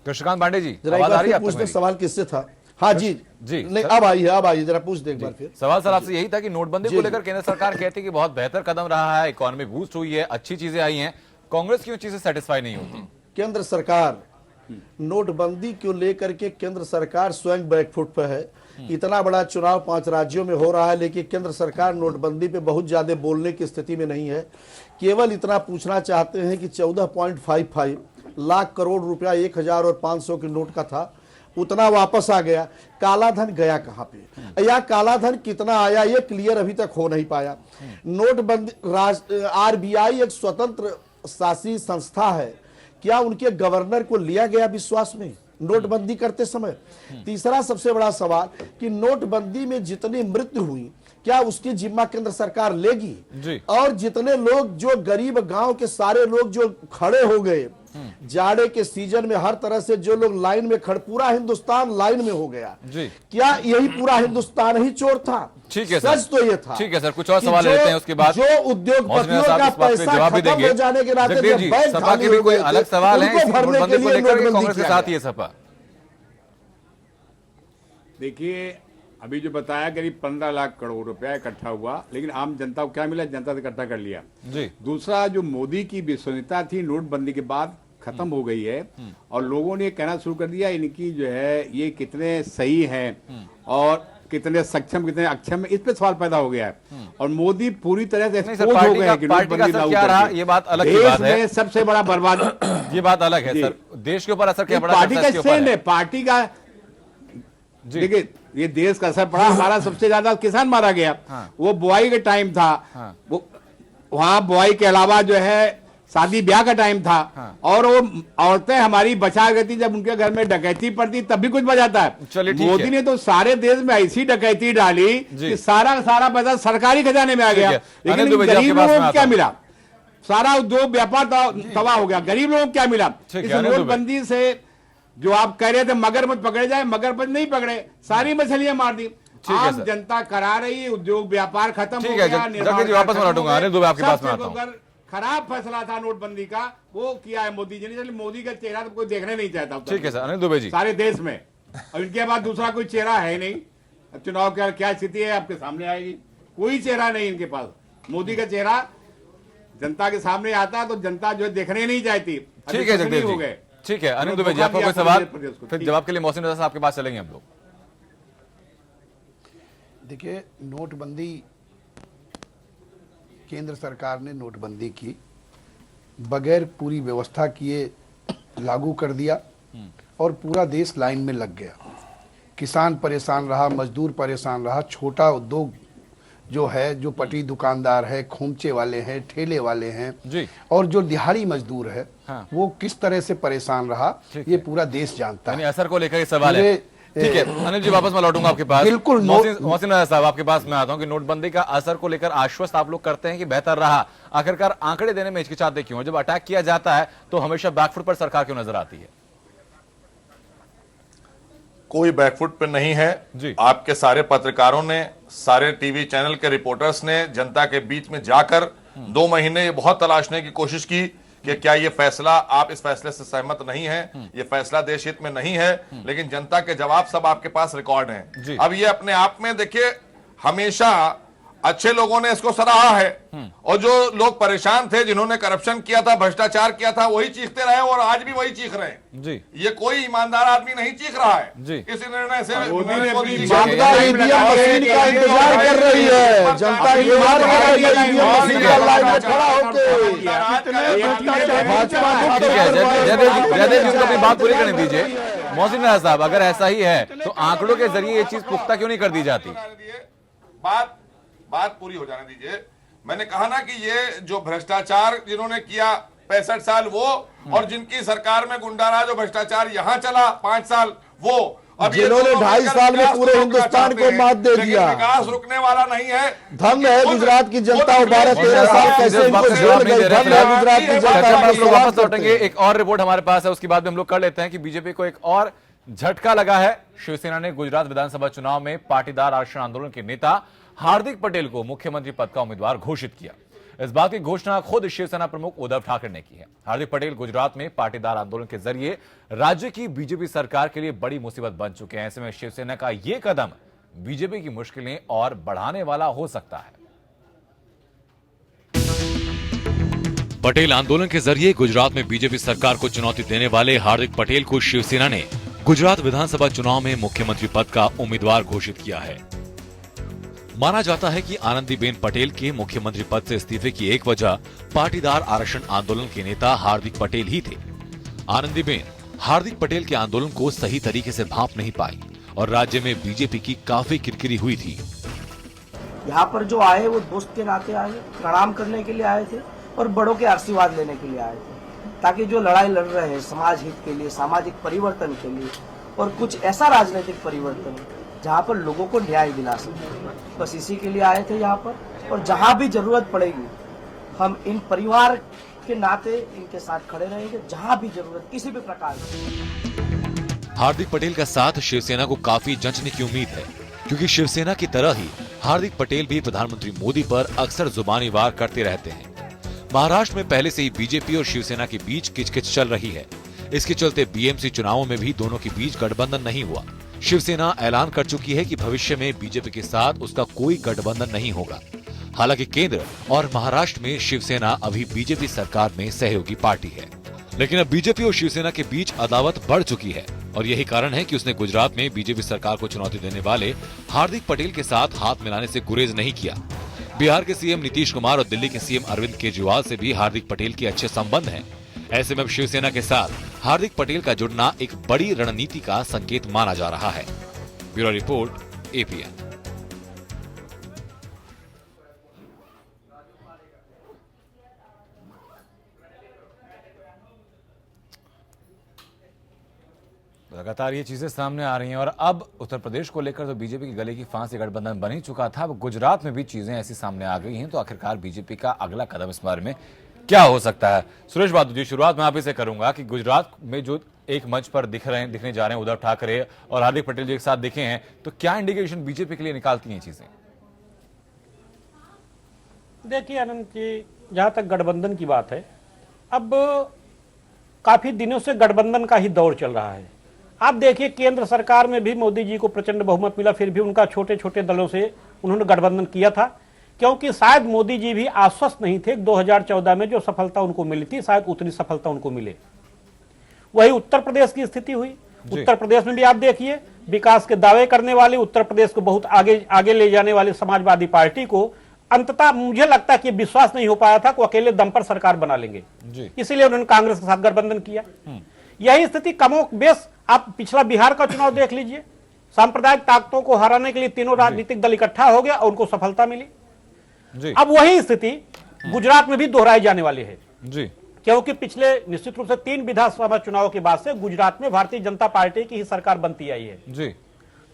कृष्णकांत पांडे जी, आवाज आ रही है पूछने सवाल किससे था? हाँ जी नहीं, अब आई जरा पूछ दे एक बार फिर। सवाल सर आपसे यही था कि नोटबंदी को लेकर केंद्र सरकार कहती है कि बहुत बेहतर कदम रहा है, इकोनॉमी बूस्ट हुई है, अच्छी चीजें आई हैं, कांग्रेस क्यों चीजें सेटिस्फाई नहीं होती? केंद्र सरकार नोटबंदी को लेकर के केंद्र सरकार स्वयं बैकफुट पर है। इतना बड़ा चुनाव 5 राज्यों में हो रहा है, लेकिन केंद्र सरकार नोटबंदी पे बहुत ज्यादा बोलने की स्थिति में नहीं है। केवल इतना पूछना चाहते हैं कि 14.55 लाख करोड़ रुपया 1000 और 500 के नोट का था, उतना वापस आ गया। काला धन गया कहां पे, या काला धन कितना आया, ये क्लियर अभी तक हो नहीं पाया। नोटबंदी, आरबीआई एक स्वतंत्र शासी संस्था है, क्या उनके गवर्नर को लिया गया विश्वास में नोटबंदी करते समय? तीसरा सबसे बड़ा सवाल कि नोटबंदी में जितनी मृत्यु हुई, क्या उसकी जिम्मा केंद्र सरकार लेगी जी? और जितने लोग, जो गरीब गांव के सारे लोग जो खड़े हो गए जाड़े के सीजन में, हर तरह से जो लोग लाइन में खड़े, पूरा हिंदुस्तान लाइन में हो गया जी। क्या यही पूरा हिंदुस्तान ही चोर था? ठीक है सर, सच तो ये था। ठीक है सर, कुछ और सवाल लेते हैं उसके बाद। जो उद्योगपतियों का पैसा खत्म हो जाने के नाते जब बैंक सपा के भी कोई अलग सवाल है नोटबंदी को लेकर, कांग्रेस के साथ ही है सपा? देखिए, अभी जो बताया करीब 15 लाख करोड़ रुपया इकट्ठा हुआ, लेकिन आम जनता को क्या मिला? जनता से इकट्ठा कर लिया जी। दूसरा, जो मोदी की विश्वसनीयता थी नोटबंदी के बाद खत्म हो गई है, और लोगों ने कहना शुरू कर दिया इनकी जो है ये कितने सही हैं और कितने सक्षम कितने अक्षम, इस पे सवाल पैदा हो गया है। और मोदी पूरी तरह से एक्सपोज हो गए हैं कि नोटबंदी लागू करके ये बात अलग की बात है। देश में सबसे बड़ा बर्बाद ये बात अलग है सर, देश के ऊपर असर क्या पड़ा? पार्टी का स्टैंड है, पार्टी का। देखिए, ये देश का असर पड़ा। हमारा सबसे ज्यादा किसान मारा गया, वो बुआई का टाइम था, वो वहां बुआई के अलावा जो है शादी ब्याह का टाइम था, और वो औरतें हमारी बचा गई थी, जब उनके घर में डकैती पड़ती तब भी कुछ बजाता है। मोदी ने तो सारे देश में ऐसी डकैती डाली कि सारा पैसा सरकारी खजाने में आ गया, लेकिन गरीब लोगों को क्या मिला? सारा उद्योग व्यापार तबाह हो गया। गरीब लोगों को क्या मिला? इस नोटबंदी से जो आप कह रहे थे मगरमच्छ पकड़े जाए, मगरमच्छ नहीं पकड़े, सारी मछलियां मार दी। आम जनता करा रही, उद्योग व्यापार खत्म हो गया। वापस मैं लौटूंगा, अनिल दुबे आपके पास में आता हूं। खराब फैसला था नोटबंदी का, वो किया है मोदी जी ने। मोदी का चेहरा तो कोई देखने नहीं चाहता। ठीक है सर, अनिल दुबे जी, सारे देश में, और इनके बाद दूसरा कोई चेहरा है नहीं। अब चुनाव की क्या स्थिति है आपके सामने आएगी, कोई चेहरा नहीं इनके पास। मोदी का चेहरा जनता के सामने आता है तो जनता जो देखने नहीं चाहती। ठीक है जगदेव जी, ठीक है। अनिल दुबे जी, आपको कोई सवाल? फिर जवाब के लिए मोहसिन रजा साहब आपके पास चलेंगे हम लोग। देखिए, नोटबंदी, केंद्र सरकार ने नोटबंदी की, बगैर पूरी व्यवस्था किए लागू कर दिया, और पूरा देश लाइन में लग गया। किसान परेशान रहा, मजदूर परेशान रहा, छोटा उद्योग जो है, जो पटरी दुकानदार है, खोमचे वाले हैं, ठेले वाले हैं जी, और जो दिहाड़ी मजदूर है, वो किस तरह से परेशान रहा, ये पूरा देश जानता है। असर को लेकर सवाल है। ठीक है अनिल जी, वापस मैं लौटूंगा आपके पास। बिल्कुल, मोहसिन राजा साहब, आपके पास मैं आता हूं कि नोटबंदी का असर को लेकर आश्वस्त आप लोग करते हैं कि बेहतर रहा, आखिरकार आंकड़े देने में हिचकिचाते क्यों? जब अटैक किया जाता है तो हमेशा बैकफुट पर सरकार क्यों नजर आती है? कोई बैकफुट पे नहीं है जी। आपके सारे पत्रकारों ने, सारे टीवी चैनल के रिपोर्टर्स ने जनता के बीच में जाकर 2 महीने ये बहुत तलाशने की कोशिश की कि क्या ये फैसला, आप इस फैसले से सहमत नहीं हैं, ये फैसला देश हित में नहीं है, लेकिन जनता के जवाब सब आपके पास रिकॉर्ड हैं। अब ये अपने आप में देखिए, हमेशा अच्छे लोगों ने इसको सराहा है और जो लोग परेशान थे, जिन्होंने करप्शन किया था, भ्रष्टाचार किया था, वही चीखते रहे और आज भी वही चीख रहे हैं जी। ये कोई ईमानदार आदमी नहीं चीख रहा है जी। इस निर्णय से। जनता ईवीएम मशीन का इंतजार कर रही है, जनता इंतजार कर रही है ईवीएम मशीन का लाइन में खड़ा होकर। जयदेव जी को अपनी बात पूरी करने दीजिए। मोहसिन राजा साहब, अगर ऐसा ही है तो आंकड़ों के जरिए ये चीज पुख्ता क्यों नहीं कर दी जाती? बात पूरी हो जाने दीजिए। मैंने कहा ना कि ये जो भ्रष्टाचार जिन्होंने किया 65 साल वो, और जिनकी सरकार में गुंडाराज और भ्रष्टाचार यहां चला 5 साल वो, अब जिन्होंने 2.5 साल में पूरे हिंदुस्तान को मात दे दिया। विकास रुकने वाला नहीं है। धन्य है गुजरात की जनता, 12-13 साल कैसे इनको जेल गई। धन्य है गुजरात की जनता। वापस लौटेंगे, एक और रिपोर्ट हमारे पास है, उसके बाद हम लोग कर लेते हैं कि बीजेपी को एक और झटका लगा है। शिवसेना ने गुजरात विधानसभा चुनाव में पाटीदार आरक्षण आंदोलन के नेता हार्दिक पटेल को मुख्यमंत्री पद का उम्मीदवार घोषित किया। इस बात की घोषणा खुद शिवसेना प्रमुख उद्धव ठाकरे ने की है। हार्दिक पटेल गुजरात में पाटीदार आंदोलन के जरिए राज्य की बीजेपी सरकार के लिए बड़ी मुसीबत बन चुके हैं। ऐसे में शिवसेना का यह कदम बीजेपी की मुश्किलें और बढ़ाने वाला हो सकता है। पटेल आंदोलन के जरिए गुजरात में बीजेपी सरकार को चुनौती देने वाले हार्दिक पटेल को शिवसेना ने गुजरात विधानसभा चुनाव में मुख्यमंत्री पद का उम्मीदवार घोषित किया है। माना जाता है कि आनंदीबेन पटेल के मुख्यमंत्री पद से इस्तीफे की एक वजह पाटीदार आरक्षण आंदोलन के नेता हार्दिक पटेल ही थे। आनंदीबेन हार्दिक पटेल के आंदोलन को सही तरीके से भांप नहीं पाई और राज्य में बीजेपी की काफी किरकिरी हुई थी। यहाँ पर जो आए वो दोस्त के नाते आए, प्रणाम करने के लिए आए थे और बड़ों के आशीर्वाद लेने के लिए आए थे, ताकि जो लड़ाई लड़ रहे हैं समाज हित के लिए, सामाजिक परिवर्तन के लिए और कुछ ऐसा राजनीतिक परिवर्तन जहाँ पर लोगों को न्याय दिला सके, बस इसी के लिए आए थे यहाँ पर। और जहाँ भी जरूरत पड़ेगी हम इन परिवार के नाते इनके साथ खड़े रहेंगे, जहाँ भी जरूरत किसी भी प्रकार की। हार्दिक पटेल का साथ शिवसेना को काफी जंचने की उम्मीद है, क्योंकि शिवसेना की तरह ही हार्दिक पटेल भी प्रधानमंत्री मोदी पर अक्सर जुबानी वार करते रहते हैं। महाराष्ट्र में पहले से ही बीजेपी और शिवसेना के बीच किचकिच चल रही है। इसके चलते बीएमसी चुनावों में भी दोनों के बीच गठबंधन नहीं हुआ। शिवसेना ऐलान कर चुकी है कि भविष्य में बीजेपी के साथ उसका कोई गठबंधन नहीं होगा। हालांकि केंद्र और महाराष्ट्र में शिवसेना अभी बीजेपी सरकार में सहयोगी पार्टी है, लेकिन अब बीजेपी और शिवसेना के बीच अदावत बढ़ चुकी है और यही कारण है कि उसने गुजरात में बीजेपी सरकार को चुनौती देने वाले हार्दिक पटेल के साथ हाथ मिलाने से गुरेज नहीं किया। बिहार के सीएम नीतीश कुमार और दिल्ली के सीएम अरविंद केजरीवाल से भी हार्दिक पटेल के अच्छे संबंध हैं। ऐसे में अब शिवसेना के साथ हार्दिक पटेल का जुड़ना एक बड़ी रणनीति का संकेत माना जा रहा है। Bureau report, APN. लगातार ये चीजें सामने आ रही हैं और अब उत्तर प्रदेश को लेकर तो बीजेपी की गले की फांस गठबंधन बन ही चुका था। अब गुजरात में भी चीजें ऐसी सामने आ गई हैं, तो आखिरकार बीजेपी का अगला कदम इस बारे में क्या हो सकता है? सुरेश बहादुर जी, शुरुआत मैं आप ही से करूंगा कि गुजरात में जो एक मंच पर दिखने जा रहे हैं उद्धव ठाकरे और हार्दिक पटेल जी एक साथ दिखे हैं, तो क्या इंडिकेशन बीजेपी के लिए निकालती हैं चीजें? देखिए आनंद जी, जहां तक गठबंधन की बात है, अब काफी दिनों से गठबंधन का ही दौर चल रहा है। आप देखिए केंद्र सरकार में भी मोदी जी को प्रचंड बहुमत मिला, फिर भी उनका छोटे छोटे दलों से उन्होंने गठबंधन किया था, क्योंकि शायद मोदी जी भी आश्वस्त नहीं थे। 2014 में जो सफलता उनको मिली थी शायद उतनी सफलता उनको मिले। वही उत्तर प्रदेश की स्थिति हुई। उत्तर प्रदेश में भी आप देखिए, विकास के दावे करने वाले, उत्तर प्रदेश को बहुत आगे ले जाने वाली समाजवादी पार्टी को अंततः मुझे लगता है कि विश्वास नहीं हो पाया था कि अकेले दम पर सरकार बना लेंगे, इसीलिए उन्होंने कांग्रेस के साथ गठबंधन किया। यही स्थिति कमोबेश आप पिछला बिहार का चुनाव देख लीजिए, सांप्रदायिक ताकतों को हराने के लिए तीनों राजनीतिक दल इकट्ठा हो गया और उनको सफलता मिली। अब वही स्थिति गुजरात में भी दोहराई जाने वाली है। क्योंकि पिछले निश्चित रूप से 3 विधानसभा चुनाव के बाद से गुजरात में भारतीय जनता पार्टी की ही सरकार बनती आई है जी।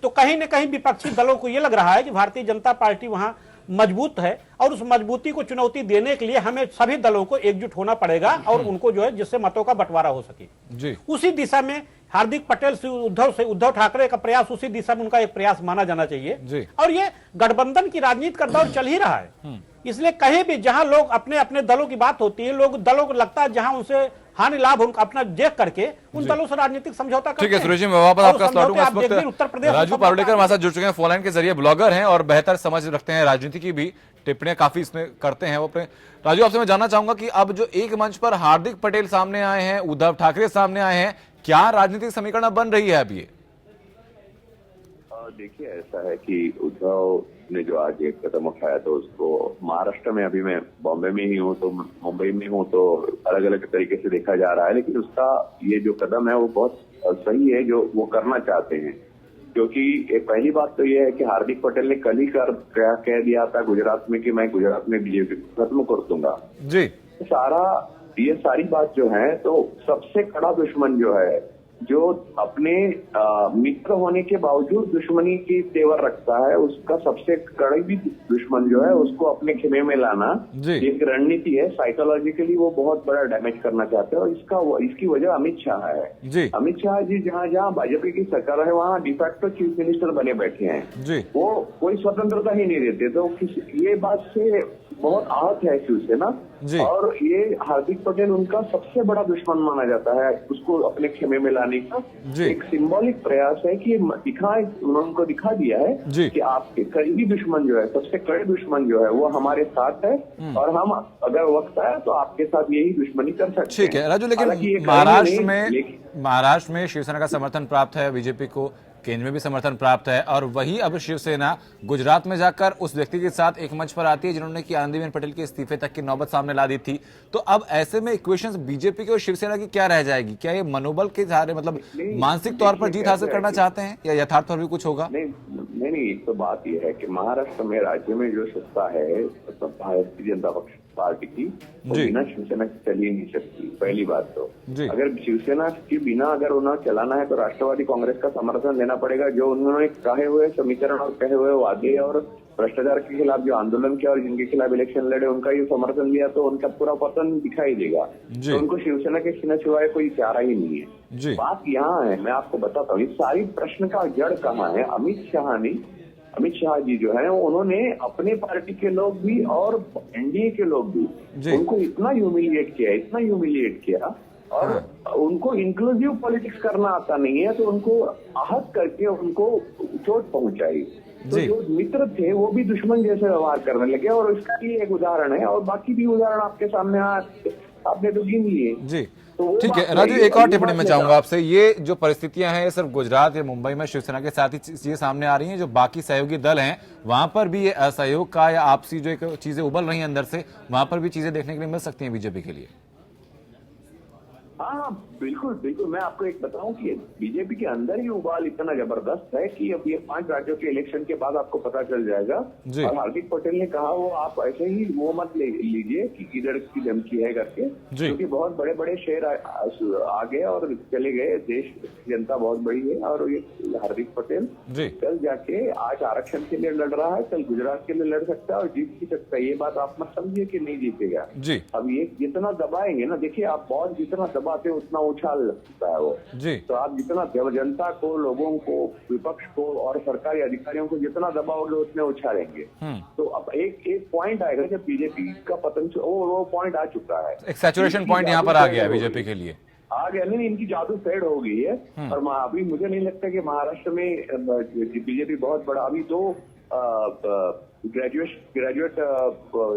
तो कहीं न कहीं विपक्षी दलों को यह लग रहा है कि भारतीय जनता पार्टी वहां मजबूत है और उस मजबूती को चुनौती देने के लिए हमें सभी दलों को एकजुट होना पड़ेगा और उनको जो है जिससे मतों का बंटवारा हो सके जी। उसी दिशा में हार्दिक पटेल से उद्धव ठाकरे का प्रयास, उसी दिशा में उनका एक प्रयास माना जाना चाहिए। और ये गठबंधन की राजनीति का दौर चल ही रहा है, इसलिए कहीं भी जहां लोग अपने अपने दलों की बात होती है, लोग दलों को लगता है जहां उनसे हानि लाभ उनका अपना देख करके उन दलों से राजनीतिक समझौता करते हैं। ठीक है सुरेश जी, मैं वापस आपका सवाल लूंगा। इस वक्त उत्तर प्रदेश राजू पारुलेकर हमारे साथ जुड़ चुके हैं फोन लाइन के जरिए, ब्लॉगर हैं और बेहतर समझ रखते हैं राजनीति की भी, टिप्पणियां काफी इसमें करते हैं वो अपने। राजू, आपसे मैं जानना चाहूंगा कि अब जो एक मंच पर हार्दिक पटेल सामने आए हैं, उद्धव ठाकरे सामने आए हैं, क्या राजनीतिक समीकरण बन रही है अब ये? देखिए, ऐसा है कि उद्धव ने जो आज एक कदम उठाया तो उसको महाराष्ट्र में, अभी मैं बॉम्बे में ही हूँ तो मुंबई में हूँ तो अलग अलग तरीके से देखा जा रहा है, लेकिन उसका ये जो कदम है वो बहुत सही है जो वो करना चाहते हैं। क्योंकि एक पहली बात तो ये है कि हार्दिक पटेल ने कल ही कह दिया था गुजरात में कि मैं गुजरात में बीजेपी खत्म कर दूंगा जी। ये सारी बात जो है, तो सबसे कड़ा दुश्मन जो है, जो अपने मित्र होने के बावजूद दुश्मनी की तेवर रखता है, उसका सबसे कड़ी दुश्मन जो है उसको अपने खेमे में लाना एक रणनीति है। साइकोलॉजिकली वो बहुत बड़ा डैमेज करना चाहते हैं और इसकी वजह अमित शाह है। अमित शाह जी जहाँ भाजपा की सरकार है वहाँ डिफैक्टो चीफ मिनिस्टर बने बैठे हैं, वो कोई स्वतंत्रता ही नहीं देते। तो ये बात से बहुत आहत है शिवसेना, और ये हार्दिक पटेल उनका सबसे बड़ा दुश्मन माना जाता है। उसको अपने खेमे में लाने का एक सिंबॉलिक प्रयास है कि उनको दिखा दिया है कि आपके करीबी दुश्मन जो है, सबसे कड़े दुश्मन जो है वो हमारे साथ है, और हम अगर वक्त आया तो आपके साथ यही दुश्मनी कर सकते हैं। ठीक है राजू, लेकिन महाराष्ट्र में शिवसेना का समर्थन प्राप्त है, बीजेपी को केंद्र में भी समर्थन प्राप्त है, और वही अब शिवसेना गुजरात में जाकर उस व्यक्ति के साथ एक मंच पर आती है जिन्होंने कि आनंदीबेन पटेल के इस्तीफे तक की नौबत सामने ला दी थी। तो अब ऐसे में इक्वेशंस बीजेपी की और शिवसेना की क्या रह जाएगी? क्या ये मनोबल के सहारे, मतलब मानसिक तौर पर जीत हासिल करना चाहते हैं, या यथार्थ पर भी कुछ होगा? नहीं, एक तो बात यह है कि महाराष्ट्र में, राज्य में जो सत्ता है भारतीय जनता पार्टी की, वो बिना शिवसेना की चल ही नहीं सकती। पहली बात तो अगर शिवसेना के बिना अगर उन्हें चलाना है तो राष्ट्रवादी कांग्रेस का समर्थन लेना पड़ेगा, जो उन्होंने कहे हुए समीकरण और कहे हुए वादे और भ्रष्टाचार के खिलाफ जो आंदोलन किया और जिनके खिलाफ इलेक्शन लड़े उनका ये समर्थन लिया, तो उनका पूरा पतन दिखाई देगा। तो उनको शिवसेना के सिवा कोई चारा ही नहीं है। बात यहाँ है, मैं आपको बताता हूँ, इस सारी प्रश्न का जड़ कहाँ है। अमित शाह जी जो है उन्होंने अपने पार्टी के लोग भी और एनडीए के लोग भी उनको इतना ह्यूमिलिएट किया और उनको इंक्लूसिव पॉलिटिक्स करना आता नहीं है, तो उनको आहत करके उनको चोट पहुंचाई। तो जो मित्र थे वो भी दुश्मन जैसे व्यवहार करने लगे, और इसका भी एक उदाहरण है, और बाकी भी उदाहरण आपके सामने आपने तो गिन लिए। ठीक है राजू, एक और टिप्पणी मैं चाहूंगा आपसे। ये जो परिस्थितियां हैं सिर्फ गुजरात या मुंबई में शिवसेना के साथ ही चीजें सामने आ रही हैं, जो बाकी सहयोगी दल हैं वहां पर भी ये असहयोग का या आपसी जो एक चीजें उबल रही हैं अंदर से, वहां पर भी चीजें देखने के लिए मिल सकती हैं बीजेपी के लिए? हाँ, बिल्कुल। मैं आपको एक बताऊं कि बीजेपी के अंदर ही उबाल इतना जबरदस्त है कि अब ये 5 राज्यों के इलेक्शन के बाद आपको पता चल जाएगा। और हार्दिक पटेल ने कहा वो आप ऐसे ही वो मत लीजिए कि किधर की धमकी है करके, क्योंकि बहुत बड़े बड़े शहर आ गए और चले गए, देश जनता बहुत बड़ी है, और ये हार्दिक पटेल कल जाके आज आरक्षण के लिए लड़ रहा है, कल गुजरात के लिए लड़ सकता है और जीत भी सकता है। ये बात आप मत समझिए कि नहीं जीतेगा। अब ये जितना दबाएंगे ना, देखिए आप बहुत जितना दबाते उतना उछाल लगता है वो। तो आप जितना जनता को, लोगों को, विपक्ष को और सरकारी अधिकारियों को जितना दबाओगे उतने उछालेंगे। तो अब एक पॉइंट आएगा जब बीजेपी का पतन, वो पॉइंट आ चुका है, एक सैचुरेशन पॉइंट यहाँ पर आ गया है बीजेपी के लिए। आ गया नहीं, इनकी जादू फेड हो गई है। और अभी मुझे नहीं लगता कि महाराष्ट्र में बीजेपी बहुत बड़ा, अभी 2 ग्रेजुएट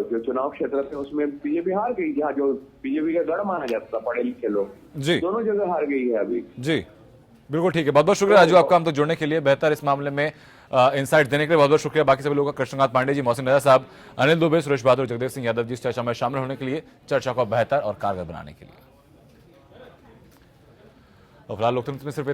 जो चुनाव क्षेत्र थे उसमें बीजेपी हार गई, जहाँ जो बीजेपी का गढ़ माना जाता था पढ़े लिखे लोग, दोनों जगह हार गई है अभी। बिल्कुल ठीक है, बहुत बहुत शुक्रिया राजू आपका हम तक जुड़ने के लिए, बेहतर इस मामले में इनसाइट देने के लिए बहुत बहुत शुक्रिया। बाकी सभी लोगों का, कृष्णकांत पांडे जी, मोहसिन रजा साहब, अनिल दुबे, सुरेश बहादुर, जगदेव सिंह यादव जी इस चर्चा में शामिल होने के लिए, चर्चा को बेहतर और कारगर बनाने के लिए। फिलहाल लोकतंत्र में सिर्फ